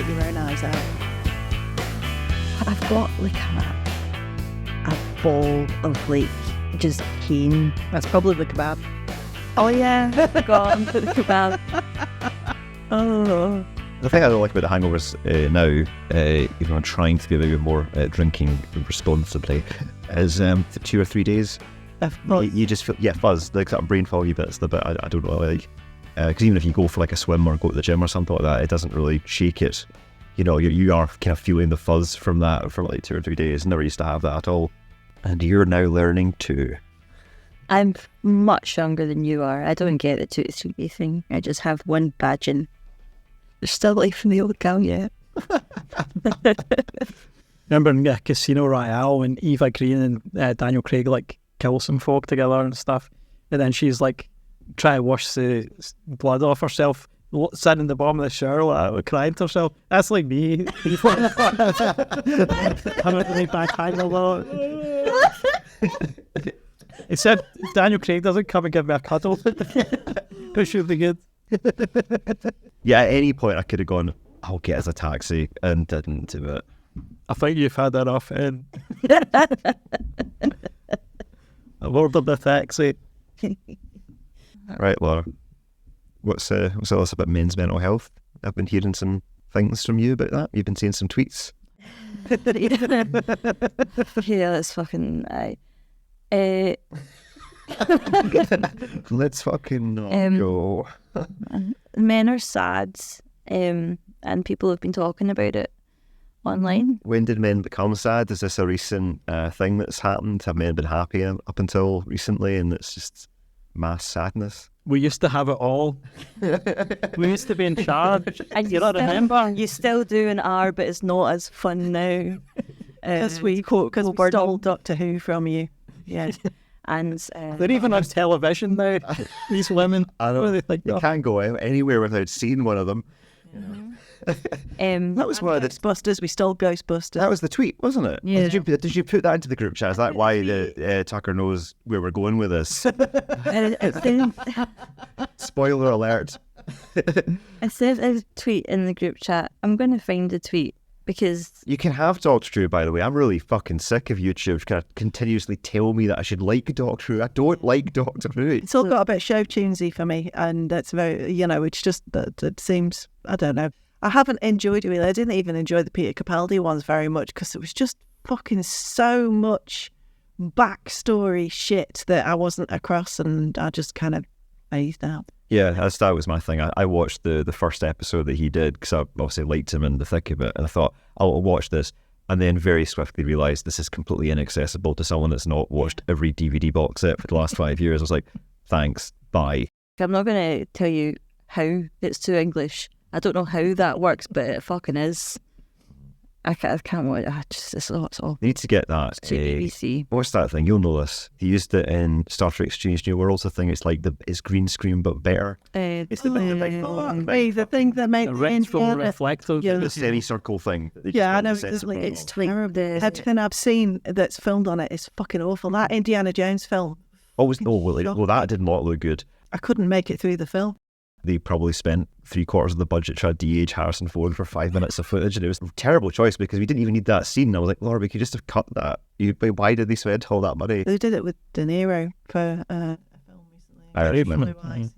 bite your own eyes out. I've got like a ball of like just pain. That's probably the kebab. Oh yeah, gone for the kebab. Oh. The thing I don't like about the hangovers now, even though I'm trying to be a bit more drinking responsibly, is the 2 or 3 days. You just feel, fuzz, like that brain foggy bits, the bit I don't know, like, because even if you go for like a swim or go to the gym or something like that, it doesn't really shake it. You know, you are kind of feeling the fuzz from that for like 2 or 3 days. Never used to have that at all. And you're now learning too. I'm much younger than you are. I don't get the 2 to 3 day thing. I just have one badging. There's still life in the old gal yet. Remember in Casino Royale when Eva Green and Daniel Craig like kill some folk together and stuff, and then she's like trying to wash the blood off herself, sitting in the bottom of the shower like crying to herself. That's like me. Coming to me back hang a lot. Except Daniel Craig doesn't come and give me a cuddle. It should be good. Yeah, at any point I could have gone, I'll get us a taxi, and didn't do it. I think you've had enough, Ed. I've ordered the taxi. Right, Laura. What's all this about men's mental health? I've been hearing some things from you about that. You've been seeing some tweets. Yeah, that's fucking... Let's fucking go. Men are sad, and people have been talking about it online. When did men become sad? Is this a recent thing that's happened? Have men been happy up until recently, and it's just mass sadness? We used to have it all. We used to be in charge. And you don't remember? You still do an R, but it's not as fun now. Because we stole Doctor Who from you. Yeah. And they're even on television now. These women. I know. What do they think? You can't go anywhere without seeing one of them. that was one of the Ghostbusters. We stole Ghostbusters. That was the tweet, wasn't it? Yeah. Did you put that into the group chat? Is that why Tucker knows where we're going with this? Spoiler alert. I said a tweet in the group chat. I'm going to find the tweet because you can have Doctor Who, by the way. I'm really fucking sick of YouTube kind of continuously tell me that I should like Doctor Who. I don't like Doctor Who. It's all got a bit show tunesy for me, and it's very, it's just that it seems, I don't know. I haven't enjoyed it really. I didn't even enjoy the Peter Capaldi ones very much because it was just fucking so much backstory shit that I wasn't across, and I just kind of phased out. Yeah, that was my thing. I watched the first episode that he did because I obviously liked him in the thick of it, and I thought, I'll watch this, and then very swiftly realised this is completely inaccessible to someone that's not watched every DVD box set for the last 5 years. I was like, thanks, bye. I'm not going to tell you how it's too English. I don't know how that works, but it fucking is. I can't watch. It's all. You need to get that. BBC. What's that thing? You'll know this. He used it in Star Trek: Strange New Worlds. I think it's like it's green screen but better. It's the thing that makes the reflective. The semicircle thing. Yeah, I know. It's terrible. Everything I've seen that's filmed on it is fucking awful. That Indiana Jones film. Well, that did not look good. I couldn't make it through the film. They probably spent 3/4 of the budget trying to de-age Harrison Ford for 5 minutes of footage, and it was a terrible choice because we didn't even need that scene. I was like, Laura, we could just have cut that. Why did they spend all that money? They did it with De Niro for a film recently. Irishman.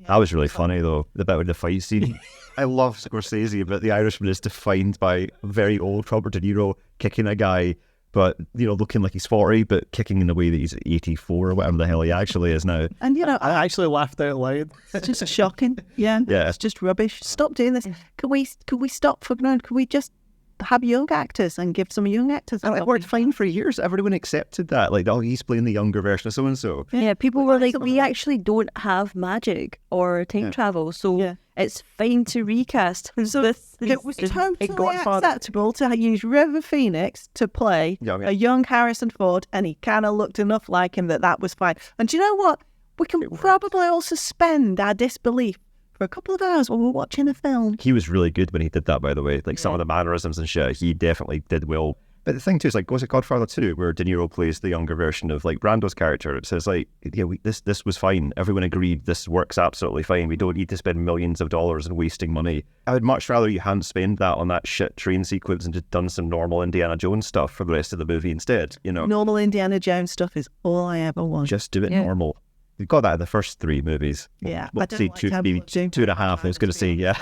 That was really funny though, the bit with the fight scene. I love Scorsese, but The Irishman is defined by very old Robert De Niro kicking a guy, but looking like he's 40, but kicking in the way that he's 84 or whatever the hell he actually is now. And I actually laughed out loud. It's just shocking. Yeah, it's just rubbish. Stop doing this. Could we stop fucking around? Could we just have young actors and give some young actors? And it worked fine for years. Everyone accepted that. Like, oh, he's playing the younger version of so and so. Yeah, people were like, we actually don't have magic or time travel, so it's fine to recast. So it was totally acceptable to use River Phoenix to play a young Harrison Ford, and he kind of looked enough like him that was fine. And do you know what? We can probably all suspend our disbelief for a couple of hours while we're watching a film. He was really good when he did that, by the way. Like some of the mannerisms and shit, he definitely did well. But the thing too is like, was it Godfather 2 where De Niro plays the younger version of like Brando's character? It says like, yeah, this was fine. Everyone agreed this works absolutely fine. We don't need to spend millions of dollars and wasting money. I would much rather you hadn't spent that on that shit train sequence and just done some normal Indiana Jones stuff for the rest of the movie instead. You know, Normal Indiana Jones stuff is all I ever want. just do it normal. You've got that in the first 3 movies. Yeah, Well, I don't see, like two, how maybe much 2.5. I was going to say, yeah.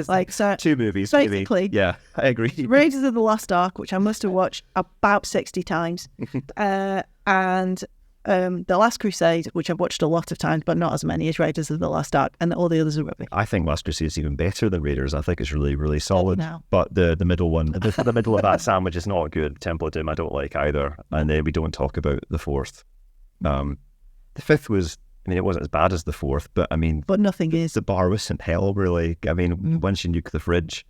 Like, so 2 movies, basically, maybe. Yeah, I agree. Raiders of the Lost Ark, which I must have watched about 60 times, and The Last Crusade, which I've watched a lot of times, but not as many as Raiders of the Lost Ark, and all the others are rubbish. I think Last Crusade is even better than Raiders. I think it's really, really solid. No. But the middle one, the middle of that sandwich is not good. Temple of Doom, I don't like either. And then we don't talk about the 4th. The 5th was, I mean, it wasn't as bad as the 4th, but I mean, But nothing is. the bar was in hell, really. I mean, once you nuke the fridge,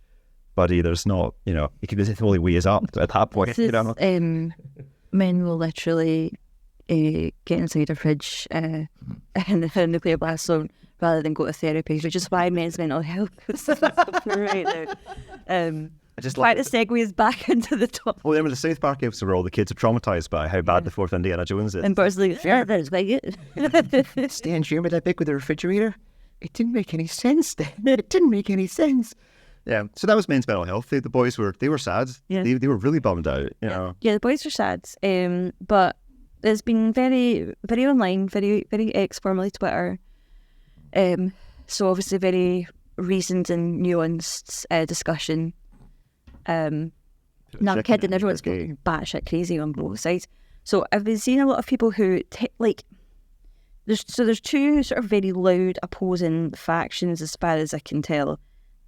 buddy, there's not, you know, you can only weigh us up at that point, you know. Men will literally get inside a fridge in a nuclear blast zone rather than go to therapy, which is why men's mental health is right there. I just Trying to segue us back into the top. Well, remember the South Park episode where all the kids are traumatized by how bad the 4th Indiana Jones is. And Bert's like, yeah, that's quite good. Stand here with that big with the refrigerator. It didn't make any sense then. It didn't make any sense. Yeah, so that was men's mental health. The boys were sad. Yeah. They were really bummed out, you know. Yeah, the boys are sad. But there's been very, very online, very, very formerly Twitter. So obviously very reasoned and nuanced discussion. Not Chicken kidding, and everyone's turkey. going batshit crazy on both sides. So I've been seeing a lot of people who there's 2 sort of very loud opposing factions as far as I can tell.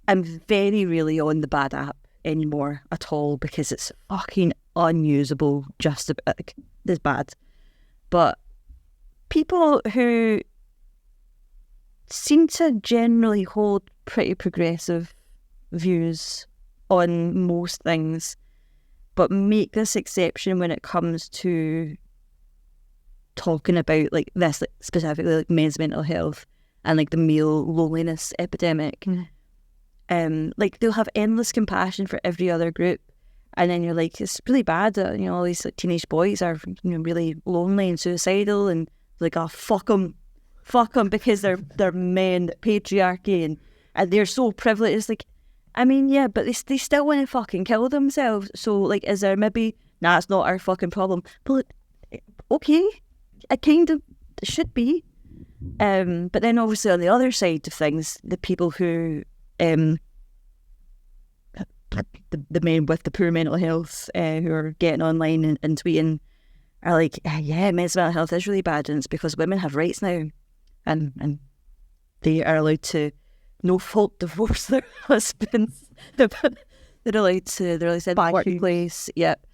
I'm very really on the bad app anymore at all because it's fucking unusable just a bit. It's bad. But people who seem to generally hold pretty progressive views on most things, but make this exception when it comes to talking about like this, like specifically like men's mental health and like the male loneliness epidemic. Like they'll have endless compassion for every other group, and then you're like, it's really bad that, you know, all these like teenage boys are, you know, really lonely and suicidal, and like, oh, fuck them because they're men, patriarchy, and they're so privileged. It's like, I mean, yeah, but they still want to fucking kill themselves. So, like, is there maybe, nah, it's not our fucking problem. But, okay, it kind of should be. But then obviously on the other side of things, the people who, the men with the poor mental health who are getting online and tweeting are like, yeah, men's mental health is really bad, and it's because women have rights now. And they are allowed to no fault divorce their husbands. They're allowed to in the workplace. Yep.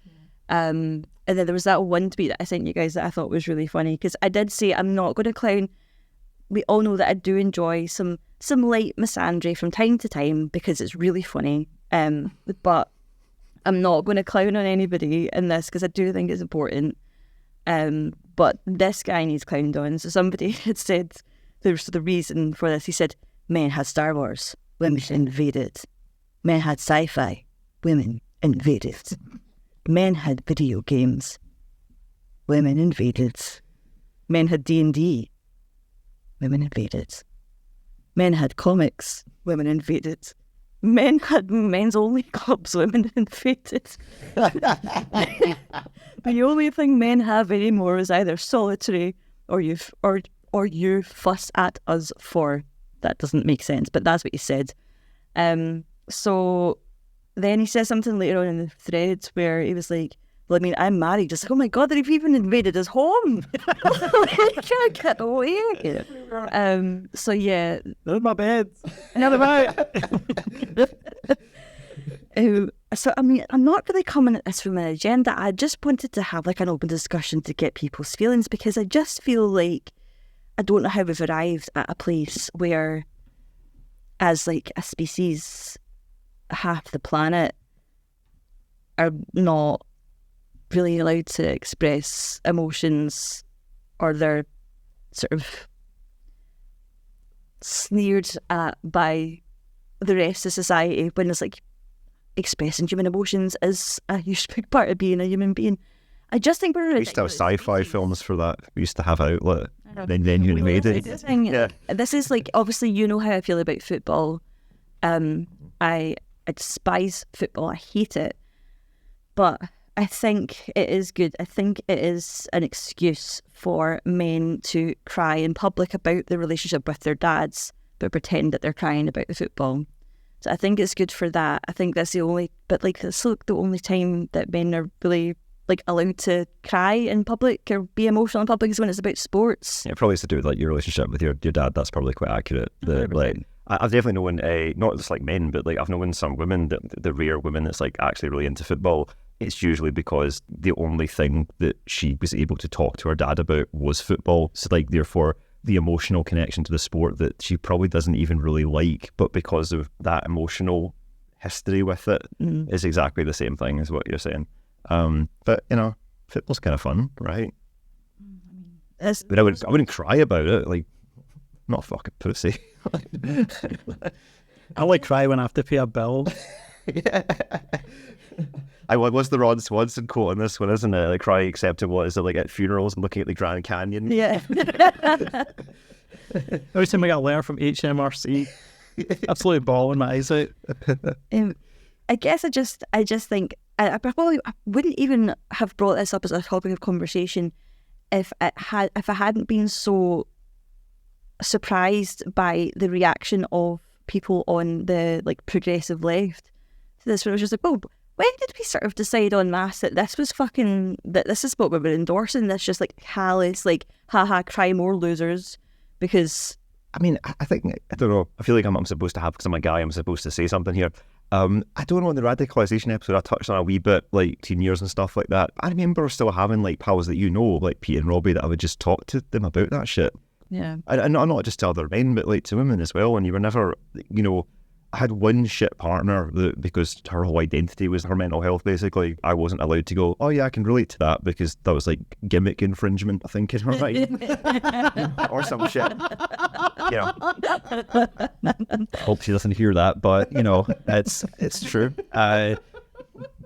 And then there was that one tweet that I sent you guys that I thought was really funny, because I did say I'm not going to clown. We all know that I do enjoy some light misandry from time to time because it's really funny. But I'm not going to clown on anybody in this because I do think it's important. But this guy needs clowned on. So somebody had said there's the reason for this. He said, men had Star Wars, women invaded. Men had sci-fi, women invaded. Men had video games, women invaded. Men had D&D, women invaded. Men had comics, women invaded. Men had men's only clubs, women invaded. The only thing men have anymore is either solitary or you fuss at us for. That doesn't make sense, but that's what he said. So then he says something later on in the thread where he was like, well, I mean, I'm married. Just like, oh my God, they've even invaded his home. I can't get away. So yeah. There's my bed. Another out. So, I mean, I'm not really coming at this from an agenda. I just wanted to have like an open discussion to get people's feelings, because I just feel like I don't know how we've arrived at a place where, as like a species, half the planet are not really allowed to express emotions, or they're sort of sneered at by the rest of society when it's like, expressing human emotions is a huge big part of being a human being. I just think we're We used to have sci-fi films for that. We used to have outlet. Then you made it. Yeah. This is like, obviously, you know how I feel about football. I despise football. I hate it. But I think it is good. I think it is an excuse for men to cry in public about the relationship with their dads, but pretend that they're crying about the football. So I think it's good for that. I think that's the only time that men are really like allowed to cry in public or be emotional in public is when it's about sports. Yeah, it probably has to do with like your relationship with your dad. That's probably quite accurate. Like I've definitely known not just like men, but like I've known some women, the rare women that's like actually really into football. It's usually because the only thing that she was able to talk to her dad about was football. So like therefore the emotional connection to the sport that she probably doesn't even really like, but because of that emotional history with it is exactly the same thing as what you're saying. But you know, football's kind of fun, right? But I wouldn't cry about it. Like, I'm not a fucking pussy. I like cry when I have to pay a bill. Yeah. What's the Ron Swanson quote on this one, isn't it? Like, cry acceptable. Is it like at funerals and looking at the Grand Canyon? Yeah. Every time I got a letter from HMRC, absolutely bawling my eyes out. I guess I just think I probably wouldn't even have brought this up as a topic of conversation if I hadn't been so surprised by the reaction of people on the like progressive left to this. Where it was just like, oh, when did we sort of decide en masse that this was that this is what we were endorsing? This just like callous, like, haha, cry more losers, because. I mean, I think, I don't know, I feel like I'm supposed to have, because I'm a guy, I'm supposed to say something here. I don't know, in the radicalisation episode, I touched on a wee bit, like, teen years and stuff like that. I remember still having, like, pals that you know, like Pete and Robbie, that I would just talk to them about that shit. Yeah. And not just to other men, but, like, to women as well. And you were never, you know, I had one shit partner that, because her whole identity was her mental health, basically, I wasn't allowed to go, oh yeah, I can relate to that, because that was like gimmick infringement, I think, in her right. Or some shit. You know. Hope she doesn't hear that, but, you know, it's true.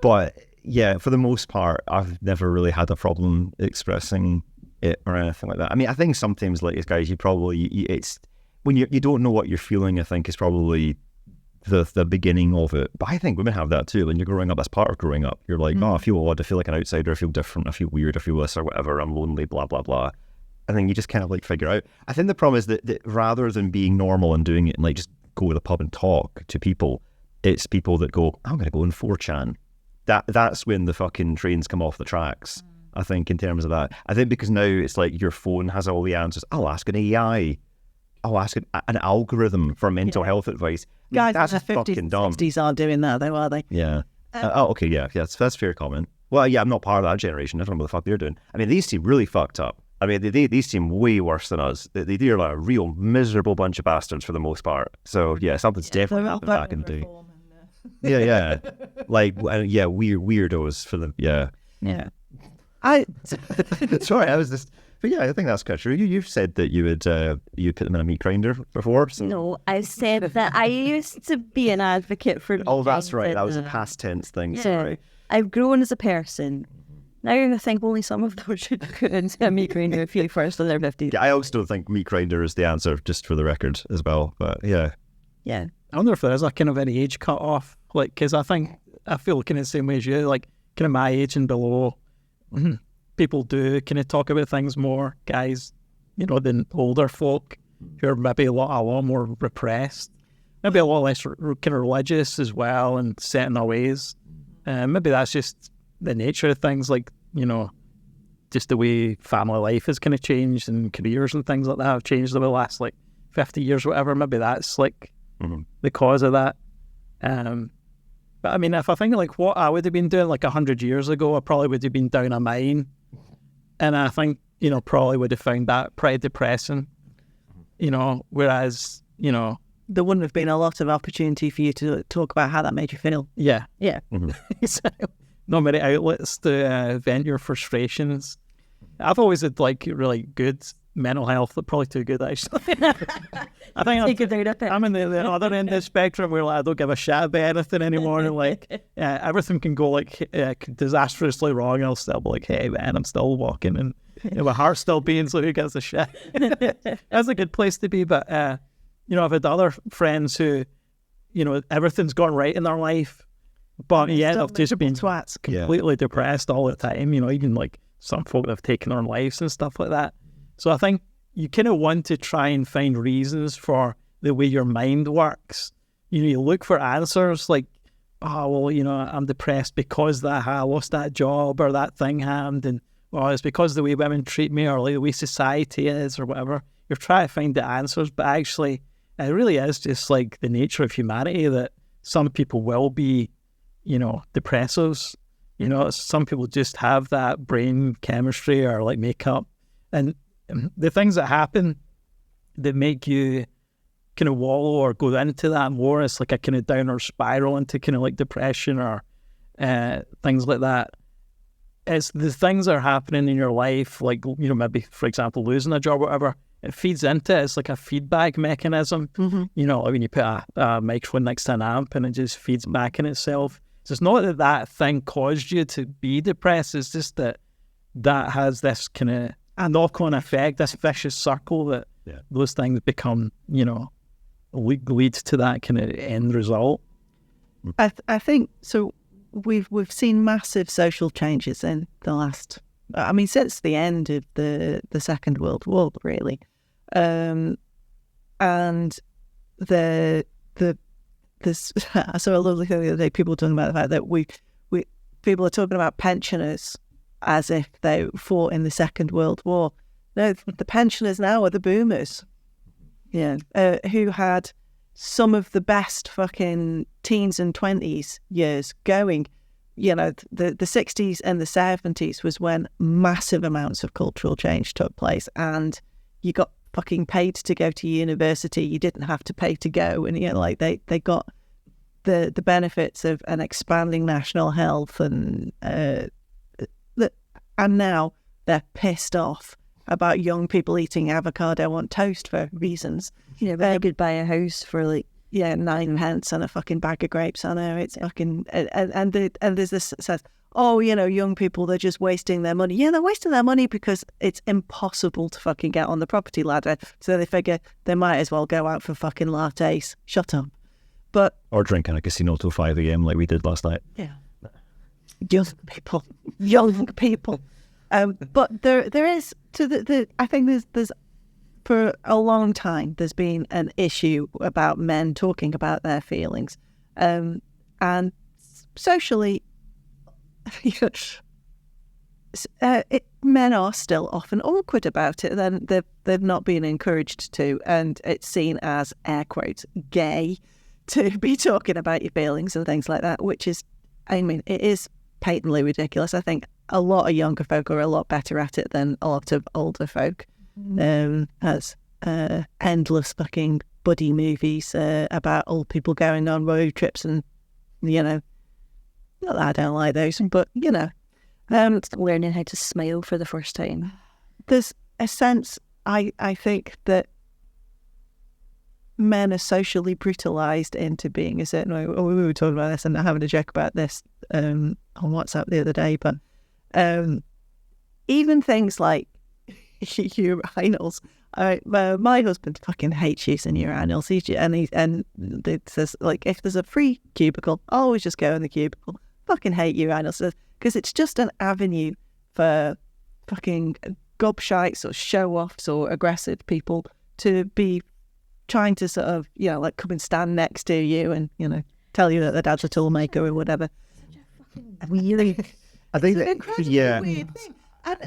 But yeah, for the most part, I've never really had a problem expressing it or anything like that. I mean, I think sometimes, like, as guys, it's when you don't know what you're feeling, I think is probably the beginning of it. But I think women have that too. When you're growing up, that's part of growing up. You're like, oh, I feel odd, I feel like an outsider, I feel different, I feel weird, I feel this or whatever, I'm lonely, blah, blah, blah. And then you just kind of like figure out. I think the problem is that rather than being normal and doing it and like just go to the pub and talk to people, it's people that go, I'm going to go on 4chan. That's when the fucking trains come off the tracks, I think, in terms of that. I think because now it's like your phone has all the answers. I'll ask an AI. I'll ask an algorithm for mental health advice. Guys, that's in the 50s fucking dumb. 60s aren't doing that, though, are they? Yeah. Okay, yeah, that's a fair comment. Well, yeah, I'm not part of that generation. I don't know what the fuck they're doing. I mean, these seem really fucked up. I mean, these seem way worse than us. They're like a real miserable bunch of bastards for the most part. So, yeah, something's definitely happened back in the day. Yeah. Like, weirdos for them. Yeah. Yeah. Sorry, I was just... But yeah, I think that's quite true. You've said that you would you put them in a meat grinder before. So. No, I said that I used to be an advocate for. Oh, that's right. That was a past tense thing. Yeah. Sorry. I've grown as a person. Now I think only some of those should go into a meat grinder if you're first in their 50s. Yeah, I also don't think meat grinder is the answer, just for the record as well. But yeah. Yeah. I wonder if there is a kind of any age cut off, like, because I feel kind of the same way as you, like kind of my age and below. People do kind of talk about things more, guys, you know, than older folk who are maybe a lot more repressed, maybe a lot less kind of religious as well and set in their ways. Maybe that's just the nature of things, like, you know, just the way family life has kind of changed and careers and things like that have changed over the last like 50 years, whatever. Maybe that's like the cause of that. But I mean, if I think like what I would have been doing like 100 years ago, I probably would have been down a mine. And I think, you know, probably would have found that pretty depressing, you know, whereas, you know... There wouldn't have been a lot of opportunity for you to talk about how that made you feel. Yeah. Yeah. So, not many outlets to vent your frustrations. I've always had like really good mental health. They're probably too good, actually. I think Take it down a bit. I'm in the other end of the spectrum where like, I don't give a shit about anything anymore. And like everything can go like disastrously wrong, and I'll still be like, hey man, I'm still walking, and my heart's still beating, so who gives a shit? That's a good place to be. But you know, I've had other friends who, you know, everything's gone right in their life, but yet they've just been twats. completely depressed all the time. You know, even like some folk that have taken their lives and stuff like that. So I think you kind of want to try and find reasons for the way your mind works. You know, you look for answers like, oh, well, you know, I'm depressed because I lost that job or that thing happened, and well, it's because the way women treat me or like the way society is or whatever. You're trying to find the answers, but actually it really is just like the nature of humanity that some people will be, you know, depressives. You know, some people just have that brain chemistry or like makeup, and the things that happen that make you kind of wallow or go into that more, it's like a kind of downward spiral into kind of like depression or things like that. It's the things that are happening in your life, like, you know, maybe, for example, losing a job or whatever, it feeds into it. It's like a feedback mechanism. Mm-hmm. You know, when you put a microphone next to an amp and it just feeds back in itself. So it's not that that thing caused you to be depressed, it's just that that has this kind of a knock-on effect, this vicious circle that those things become, you know, leads to that kind of end result. I think so. We've seen massive social changes in the last, I mean, since the end of the Second World War, really, and there's I saw a lovely thing the other day. People talking about the fact that we people are talking about pensioners as if they fought in the Second World War. No, the pensioners now are the boomers. Yeah, who had some of the best fucking teens and 20s years going. You know, the 60s and the 70s was when massive amounts of cultural change took place, and you got fucking paid to go to university. You didn't have to pay to go, and you know, like they got the benefits of an expanding national health, and now they're pissed off about young people eating avocado on toast for reasons. You know, but I could buy a house for like 9 pence and a fucking bag of grapes. I know it's fucking and there's this says, oh, you know, young people, they're just wasting their money. Yeah, they're wasting their money because it's impossible to fucking get on the property ladder. So they figure they might as well go out for fucking lattes. Shut up. But or drink in a casino till 5 a.m. like we did last night. Yeah, young people. But there is to the I think there's for a long time there's been an issue about men talking about their feelings, and socially, men are still often awkward about it. Then they've not been encouraged to, and it's seen as air quotes gay to be talking about your feelings and things like that, which is, I mean, it is patently ridiculous. I think a lot of younger folk are a lot better at it than a lot of older folk. As endless fucking buddy movies about old people going on road trips, and you know, not that I don't like those, but you know, learning how to smile for the first time. There's a sense, I think, that men are socially brutalised into being a certain way. We were talking about this and having a joke about this on WhatsApp the other day, but even things like urinals. My husband fucking hates using urinals. And it says, like, if there's a free cubicle, I'll always just go in the cubicle. Fucking hate urinals because it's just an avenue for fucking gobshites or show-offs or aggressive people to be trying to sort of, you know, like come and stand next to you and, you know, tell you that their dad's a toolmaker or whatever. Weird. I think It's an that, incredibly weird thing.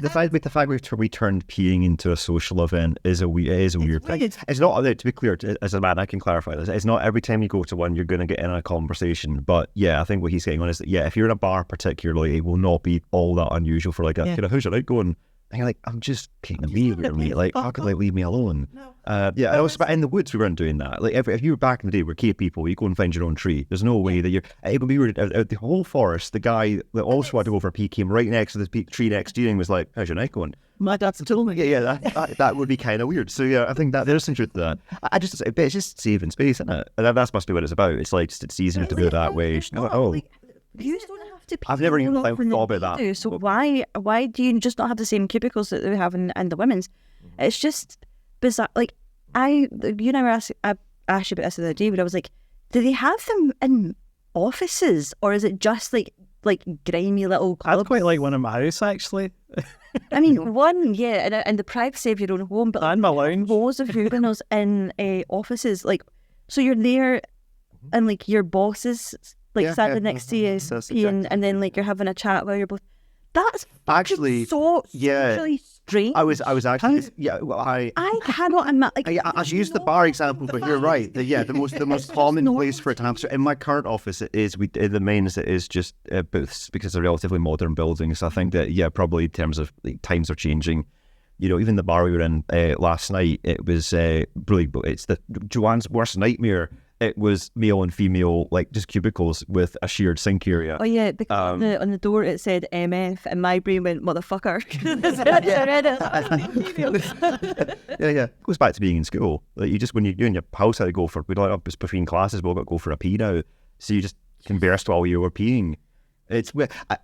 the fact we turned peeing into a social event is a weird thing. Weird. It's not, to be clear, as a man, I can clarify this. It's not every time you go to one you're going to get in a conversation. But yeah, I think what he's getting on is that, yeah, if you're in a bar particularly, it will not be all that unusual for like a kind of, how's your night going? And you're like, I'm just taking a wee with me. Like, how could like leave me alone? No. Yeah, and also, but in the woods we weren't doing that. Like, if you were back in the day, we're cave people. You go and find your own tree. There's no way that you're. We were out the whole forest. The guy that also had to go for a pee came right next to the tree next to you and was like, "How's your night going?" My dad's told me. Yeah, that would be kind of weird. So yeah, I think that there's some truth to that. It's just saving space, isn't it? And that must be what it's about. It's like it's easier to do it that way. You don't have to. I've never even thought about that. So why do you just not have the same cubicles that we have in the women's? It's just bizarre. Like I asked you about this the other day, but I was like, do they have them in offices, or is it just like grimy little clubs? I'd quite like one in my house, actually. I mean, one, yeah, and the privacy of your own home, but And my lounge. loads of urinals in offices. Like, so you're there, and like your boss is standing next to you, peeing, and then like you're having a chat while you're both. That's actually so yeah. really strange. I was actually I cannot imagine. I used the bar example, but you're right. The most common place for it to happen. So in my current office, it is in the mains. It is just booths because they're relatively modern buildings. So I think that probably in terms of times are changing. Even the bar we were in last night, it was really. It's Joanne's worst nightmare. It was male and female, like just cubicles with a shared sink area. Oh yeah, because on the door it said MF, and my brain went motherfucker. Yeah. It goes back to being in school. Like you just when you and your house had to go for we don't have between classes, we've got to go for a pee now. So you just conversed while you were peeing. It's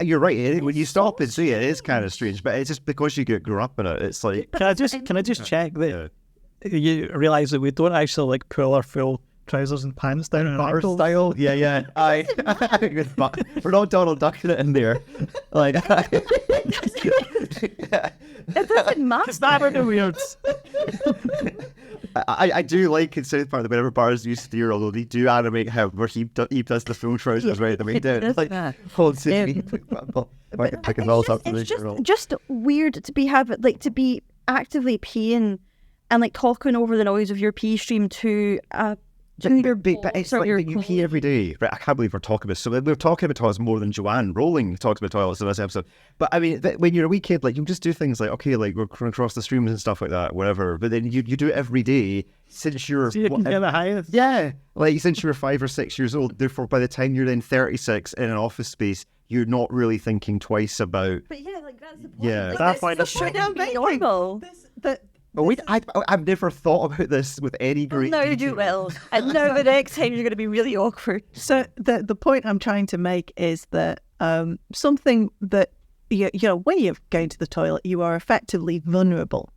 you're right. When you stop and see it, it is kind of strange. But it's just because you grew up in it. It's like Can I just check that you realise that we don't actually like pull our full trousers and pants down in bar ankles? style? Yeah. We're not Donald Ducking it in there. Like It doesn't matter. It's never the weird. I do like in South Park that whenever bars use steer, although they do animate him where he does the full trousers right the way down. It's like holds his feet. I can roll up to It's just weird to be actively peeing and like talking over the noise of your pee stream to your but it's like you pee every day. Right, I can't believe we're talking about this. So we're talking about toilets more than Joanne Rowling talks about toilets in this episode. But I mean, when you're a wee kid, like you just do things like, okay, like we're going across the streams and stuff like that, whatever. But then you do it every day since you're... So you can get the highest. Yeah, like since you were 5 or 6 years old. Therefore, by the time you're then 36 in an office space, you're not really thinking twice about... But yeah, like that's the point. Yeah. Like, That's why this shouldn't be normal. But I've never thought about this with any great No, detail. you will. And now the next time you're going to be really awkward. So the point I'm trying to make is that something that when you're going to the toilet, you are effectively vulnerable.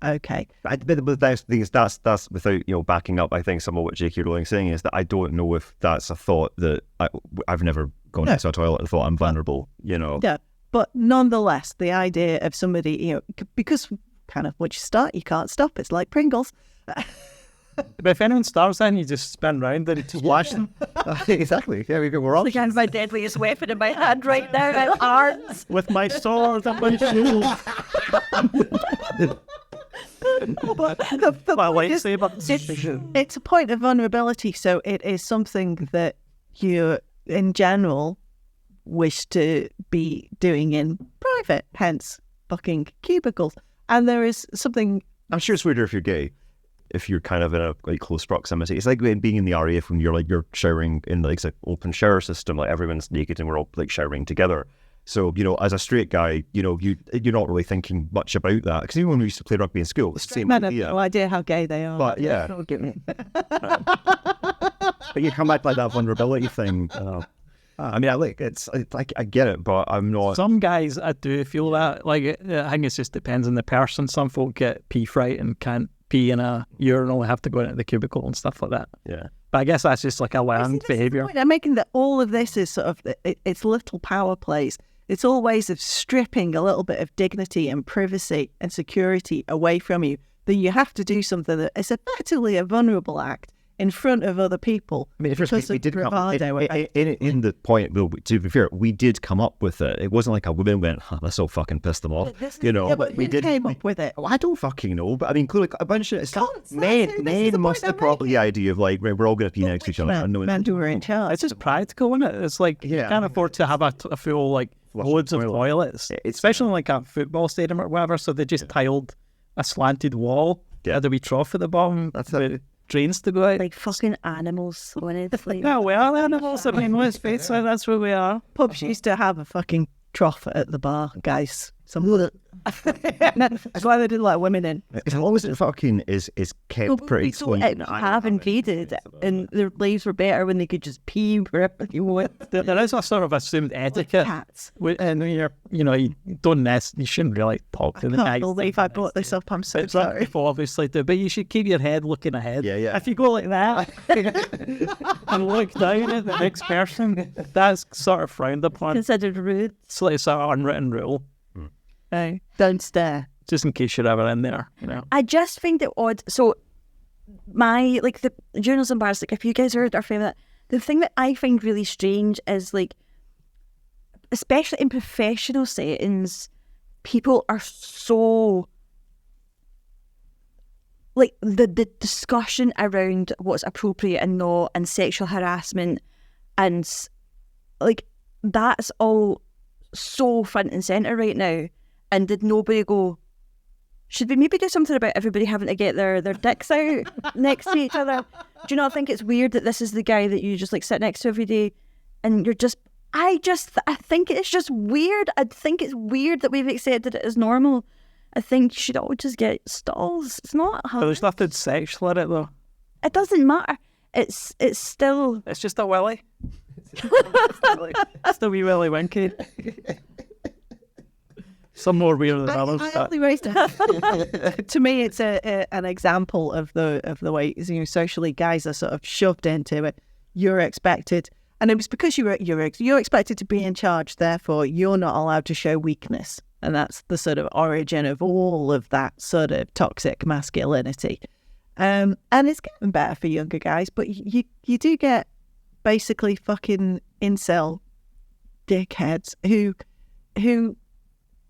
Okay. But the thing is, that's without backing up. I think some of what J.K. Rowling's saying is that I don't know if that's a thought that I've never gone into a toilet and thought I'm vulnerable. Yeah, but nonetheless, the idea of somebody because kind of once you start, you can't stop. It's like Pringles. But if anyone starts then you just spin round and just watch them. Exactly. Yeah, we're all. Like I have my deadliest weapon in my hand right now, my arms. With my sword and my shield. My lightsaber. It's a point of vulnerability, so it is something that you, in general, wish to be doing in private, hence fucking cubicles. And there is something... I'm sure it's weirder if you're gay, if you're kind of in a close proximity. It's like being in the RAF when you're showering in like an open shower system, like everyone's naked and we're all like showering together. So, as a straight guy, you're not really thinking much about that. Because even when we used to play rugby in school, it's the same Men idea. have no idea how gay they are. But yeah. But you come back like that vulnerability thing. I mean, I get it, but I'm not. Some guys, I do feel that. Like, I think it just depends on the person. Some folk get pee fright and can't pee in a urinal, have to go into the cubicle and stuff like that. Yeah. But I guess that's just like a learned behaviour. I'm making that all of this is sort of, it's little power plays. It's all ways of stripping a little bit of dignity and privacy and security away from you. That you have to do something that is effectively a vulnerable act in front of other people. I mean, because we did bravado. in the point, well, to be fair, we did come up with it. It wasn't like a woman went, this will fucking piss them off. But we came up with it. Well, I don't fucking know, but I mean, clearly a bunch of men must have probably the idea of like, we're all going to pee next to each other. Men who are in charge. It's just practical, isn't it? It's like you can't afford to have a full like loads of toilets, especially like a football stadium or whatever. So they just tiled a slanted wall. Had a wee trough at the bottom. That's it. Drains to go out. Like fucking animals. When it's like... Yeah, we are animals. I mean, let's face it, that's what we are. Pubs used to have a fucking trough at the bar, guys. That's why they didn't let women in. As long as it fucking is kept pretty So clean. have invaded, and their lives were better when they could just pee wherever you want. There is a sort of assumed etiquette. Cats. And when you're, you don't you shouldn't really talk to the guys. I can't believe I brought this up. I'm so It's sorry. people obviously do, but you should keep your head looking ahead. Yeah. If you go like that and look down at the next person, that's sort of frowned upon. Considered rude. It's like it's an unwritten rule, Don't stare. just in case you're ever in there. I just find it odd. So the journalism bars, like if you guys are favourite, the thing that I find really strange is like, especially in professional settings, people are so like the discussion around what's appropriate and not, and sexual harassment, and like that's all so front and centre right now. And did nobody go, should we maybe do something about everybody having to get their dicks out next to each other? Do you not think it's weird that this is the guy that you just like sit next to every day, and you're just, I think it's just weird. I think it's weird that we've accepted it as normal. I think you should all just get stalls. It's not. But there's nothing sexual in it though. It doesn't matter. It's still. It's just a willy. It's the wee willy winky. Some more weird than others. To me, it's an example of the way socially guys are sort of shoved into it. You're expected, and it was because you're expected to be in charge. Therefore, you're not allowed to show weakness, and that's the sort of origin of all of that sort of toxic masculinity. And it's getting better for younger guys, but you do get basically fucking incel dickheads who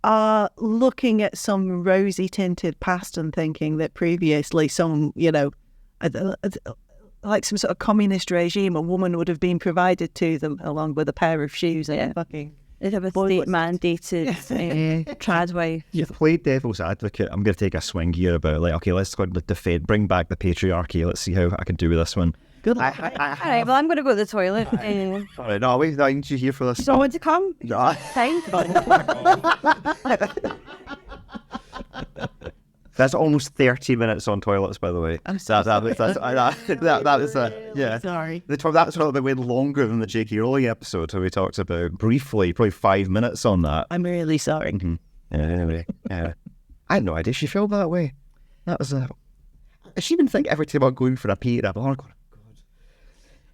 are looking at some rosy tinted past and thinking that previously some, like some sort of communist regime, a woman would have been provided to them along with a pair of shoes and a fucking... They'd have a state-mandated trad wife. You've played devil's advocate. I'm going to take a swing here about let's go and defend, bring back the patriarchy. Let's see how I can do with this one. Good luck. All right, well, I'm going to go to the toilet. All right, no, wait, I need you here for this. Someone to come? No. Time? That's almost 30 minutes on toilets, by the way. I'm so that was yeah. Sorry. That's probably way longer than the J.K. Rowling episode where we talked about briefly, probably 5 minutes on that. I'm really sorry. Mm-hmm. Anyway, I had no idea she felt that way. That was I should even think every time I'm going for a pee, I'm going, God,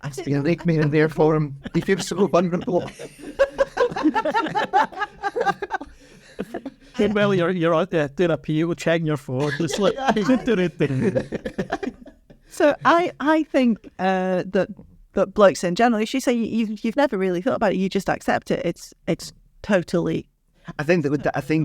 I'm just going to make me in there for him. He feels so vulnerable. Well, you're out there doing a pee, checking your phone. It's like, So I think that blokes in general, as you say, you've never really thought about it. You just accept it. It's totally. I think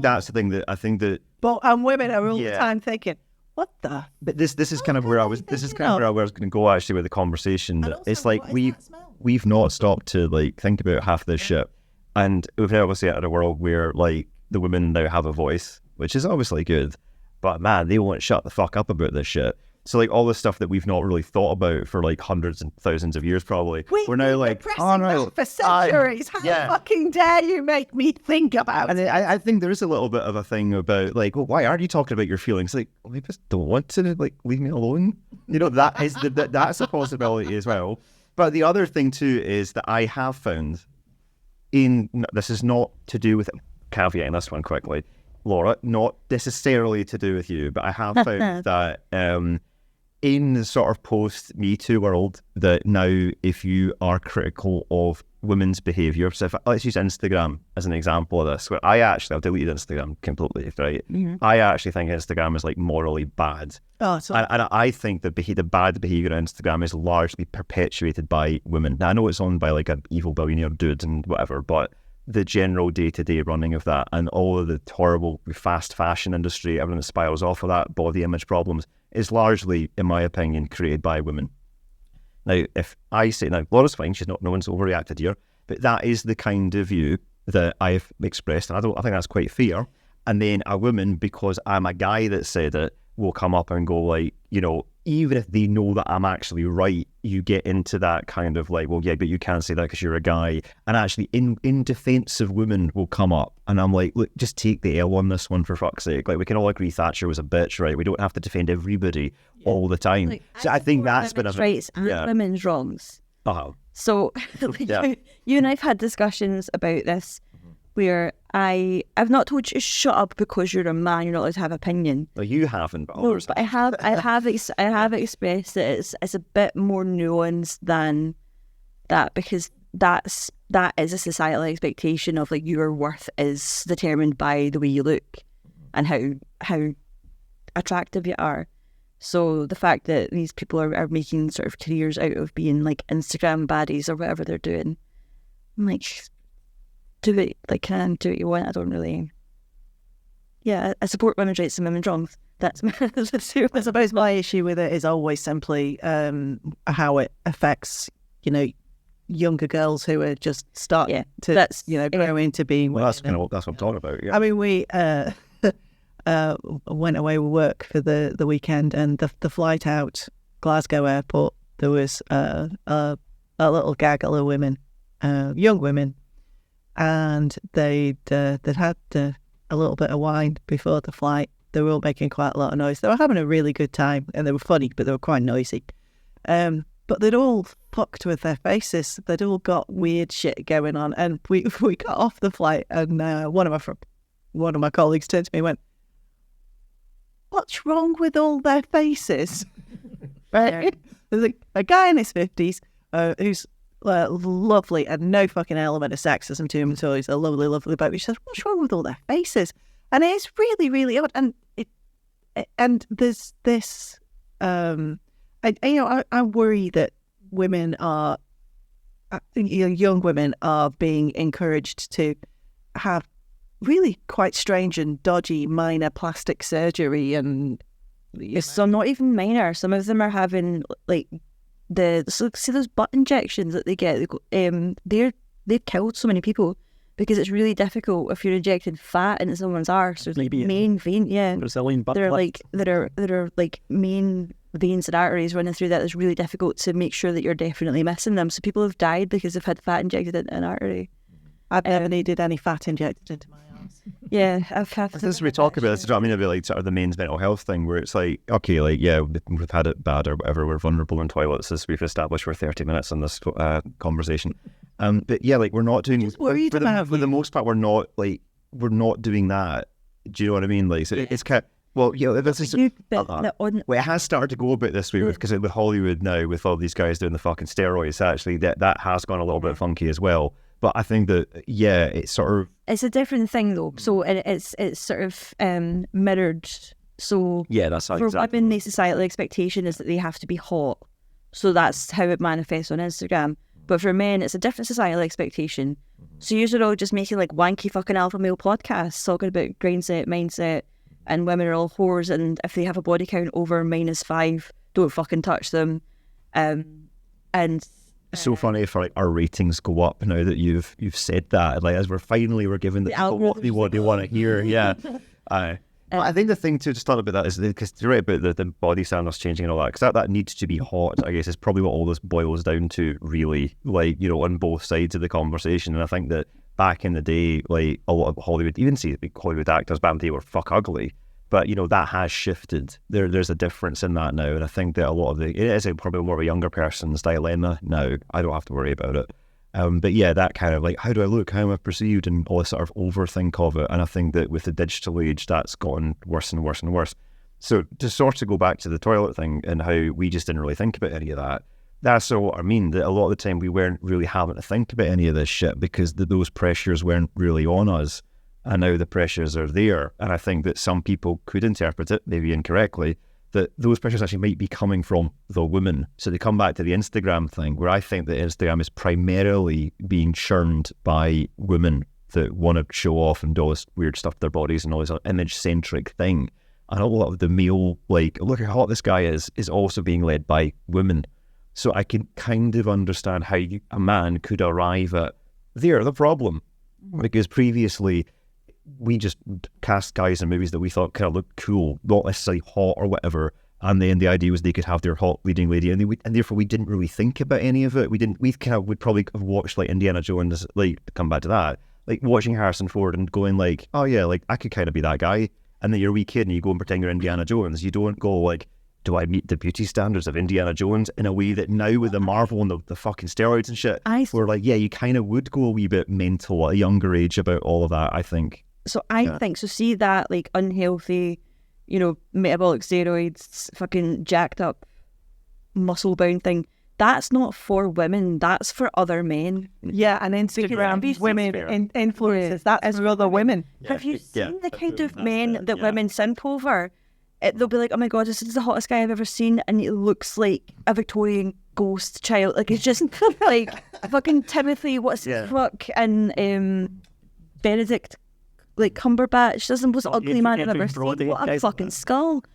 that's the thing that I think that. But women are all the time thinking, what the? But this is kind of where I was. This is kind of where I was going to go actually with the conversation. That it's like we've not stopped to like think about half this shit, and we've now obviously entered a world where like the women now have a voice, which is obviously good, but man, they won't shut the fuck up about this shit. So like all the stuff that we've not really thought about for like hundreds and thousands of years probably, we're now like, oh no, for centuries. How fucking dare you make me think about it? And I think there is a little bit of a thing about like, well, why aren't you talking about your feelings? Like, well, I just don't want to, like, leave me alone. That is that's a possibility as well. But the other thing too is that I have found this is not to do with caveating this one quickly, Laura, not necessarily to do with you, but I have found that in the sort of post-Me Too world, that now if you are critical of women's behaviour, so let's use Instagram as an example of this, where I've deleted Instagram completely, right? Mm-hmm. I actually think Instagram is like morally bad. Oh, so and I think that the bad behaviour on Instagram is largely perpetuated by women. Now, I know it's owned by like an evil billionaire dude and whatever, but the general day-to-day running of that and all of the horrible fast fashion industry, everything that spirals off of that, body image problems, is largely, in my opinion, created by women. Now, if I say, now, Laura's fine, no one's overreacted here, but that is the kind of view that I've expressed, and I think that's quite fair. And then a woman, because I'm a guy that said it, will come up and go like, even if they know that I'm actually right, you get into that kind of like, well, yeah, but you can't say that because you're a guy. And actually, in defence of women will come up, and I'm like, look, just take the L on this one for fuck's sake. Like, we can all agree Thatcher was a bitch, right? We don't have to defend everybody all the time. Like, so I think that's been women's rights and women's wrongs. So you and I've had discussions about this where I've not told you to shut up because you're a man, you're not allowed to have opinion. Well, you haven't, but No, others but I have expressed that it's a bit more nuanced than that, because that is a societal expectation of like your worth is determined by the way you look and how attractive you are. So the fact that these people are making sort of careers out of being like Instagram baddies or whatever they're doing, I'm like, do it, like, can do what you want. I don't really. Yeah, I support women's rights and women's wrongs. That's I suppose my issue with it is always simply how it affects, younger girls who are just starting to grow into being. Well, that's kind of that's what I'm talking about. Yeah. I mean, we went away with work for the weekend, and the flight out Glasgow airport, there was a little gaggle of women, young women, and they'd had a little bit of wine before the flight. They were all making quite a lot of noise. They were having a really good time, and they were funny, but they were quite noisy. But they'd all fucked with their faces. They'd all got weird shit going on, and we got off the flight, and one of my colleagues turned to me and went, "What's wrong with all their faces?" Right? There's a guy in his 50s who's lovely and no fucking element of sexism to him at all. He's a lovely, lovely baby. She says, "What's wrong with all their faces?" And it's really, really odd. And there's this, I worry that women are, young women are being encouraged to have really quite strange and dodgy minor plastic surgery, and some not even minor. Some of them are having like see those butt injections that they get. They've killed so many people because it's really difficult if you're injecting fat into someone's arse. There's Maybe main vein, Brazilian butt that are lift. that are like main veins and arteries running through that. It's really difficult to make sure that you're definitely missing them. So people have died because they've had fat injected into an artery. I've never needed any fat injected into my arse. Yeah, I've had. Since we talk about this, I mean, it'd be like sort of the men's mental health thing, where it's like, okay, like, yeah, we've had it bad or whatever, we're vulnerable in toilets, as we've established for 30 minutes in this conversation. But yeah, like, we're not doing. For the most part, we're not doing that. Do you know what I mean? Like, so it's kind of, well, yeah, this is. Well, it has started to go a bit this way because with Hollywood now, with all these guys doing the fucking steroids, actually, that has gone a little bit funky as well. But I think that, yeah, it's sort of... It's a different thing, though. So it's sort of mirrored. So yeah, that's how for women, the societal expectation is that they have to be hot. So that's how it manifests on Instagram. But for men, it's a different societal expectation. So you're all just making like wanky fucking alpha male podcasts talking about mindset, and women are all whores, and if they have a body count over -5, don't fucking touch them. And it's so funny for like our ratings go up now that you've said that, like, as we're giving the people what they want to hear. Yeah. I think the thing to just thought about that is because you're right about the body standards changing and all that, because that needs to be hot, I guess, is probably what all this boils down to, really, like, on both sides of the conversation. And I think that back in the day, like, a lot of Hollywood, even see Hollywood actors back in the day were fuck ugly. But, that has shifted. There's a difference in that now. And I think that a lot of it is probably more of a younger person's dilemma now. I don't have to worry about it. But yeah, that kind of like, how do I look? How am I perceived? And all this sort of overthink of it. And I think that with the digital age, that's gotten worse and worse and worse. So to sort of go back to the toilet thing and how we just didn't really think about any of that, that's sort of what I mean, that a lot of the time we weren't really having to think about any of this shit because those pressures weren't really on us. And now the pressures are there. And I think that some people could interpret it, maybe incorrectly, that those pressures actually might be coming from the women. So they come back to the Instagram thing, where I think that Instagram is primarily being churned by women that want to show off and do all this weird stuff to their bodies and all this image-centric thing. And a lot of the male, like, look how hot this guy is also being led by women. So I can kind of understand how a man could arrive at, they're the problem. Because previously, we just cast guys in movies that we thought kind of looked cool, not necessarily hot or whatever, And then the idea was they could have their hot leading lady, and therefore we didn't really think about any of it. We would probably have watched like Indiana Jones, like come back to that, like watching Harrison Ford and going like, oh yeah, like I could kind of be that guy. And then you're a wee kid and you go and pretend you're Indiana Jones. You don't go like, do I meet the beauty standards of Indiana Jones in a way that now with the Marvel and the fucking steroids and shit, we're like, yeah, you kind of would go a wee bit mental at a younger age about all of that, I think. So I think, so see that like unhealthy, you know, metabolic steroids, fucking jacked up muscle bound thing, that's not for women, that's for other men. Yeah, and Instagram women influencers, that's for other women. Have you seen the kind of men that women simp over? They'll be like, oh my God, this is the hottest guy I've ever seen, and it looks like a Victorian ghost child. Like, it's just like fucking Timothy, what's his fuck, and Benedict, like Cumberbatch, doesn't was the ugly man I've ever seen. What a fucking skull.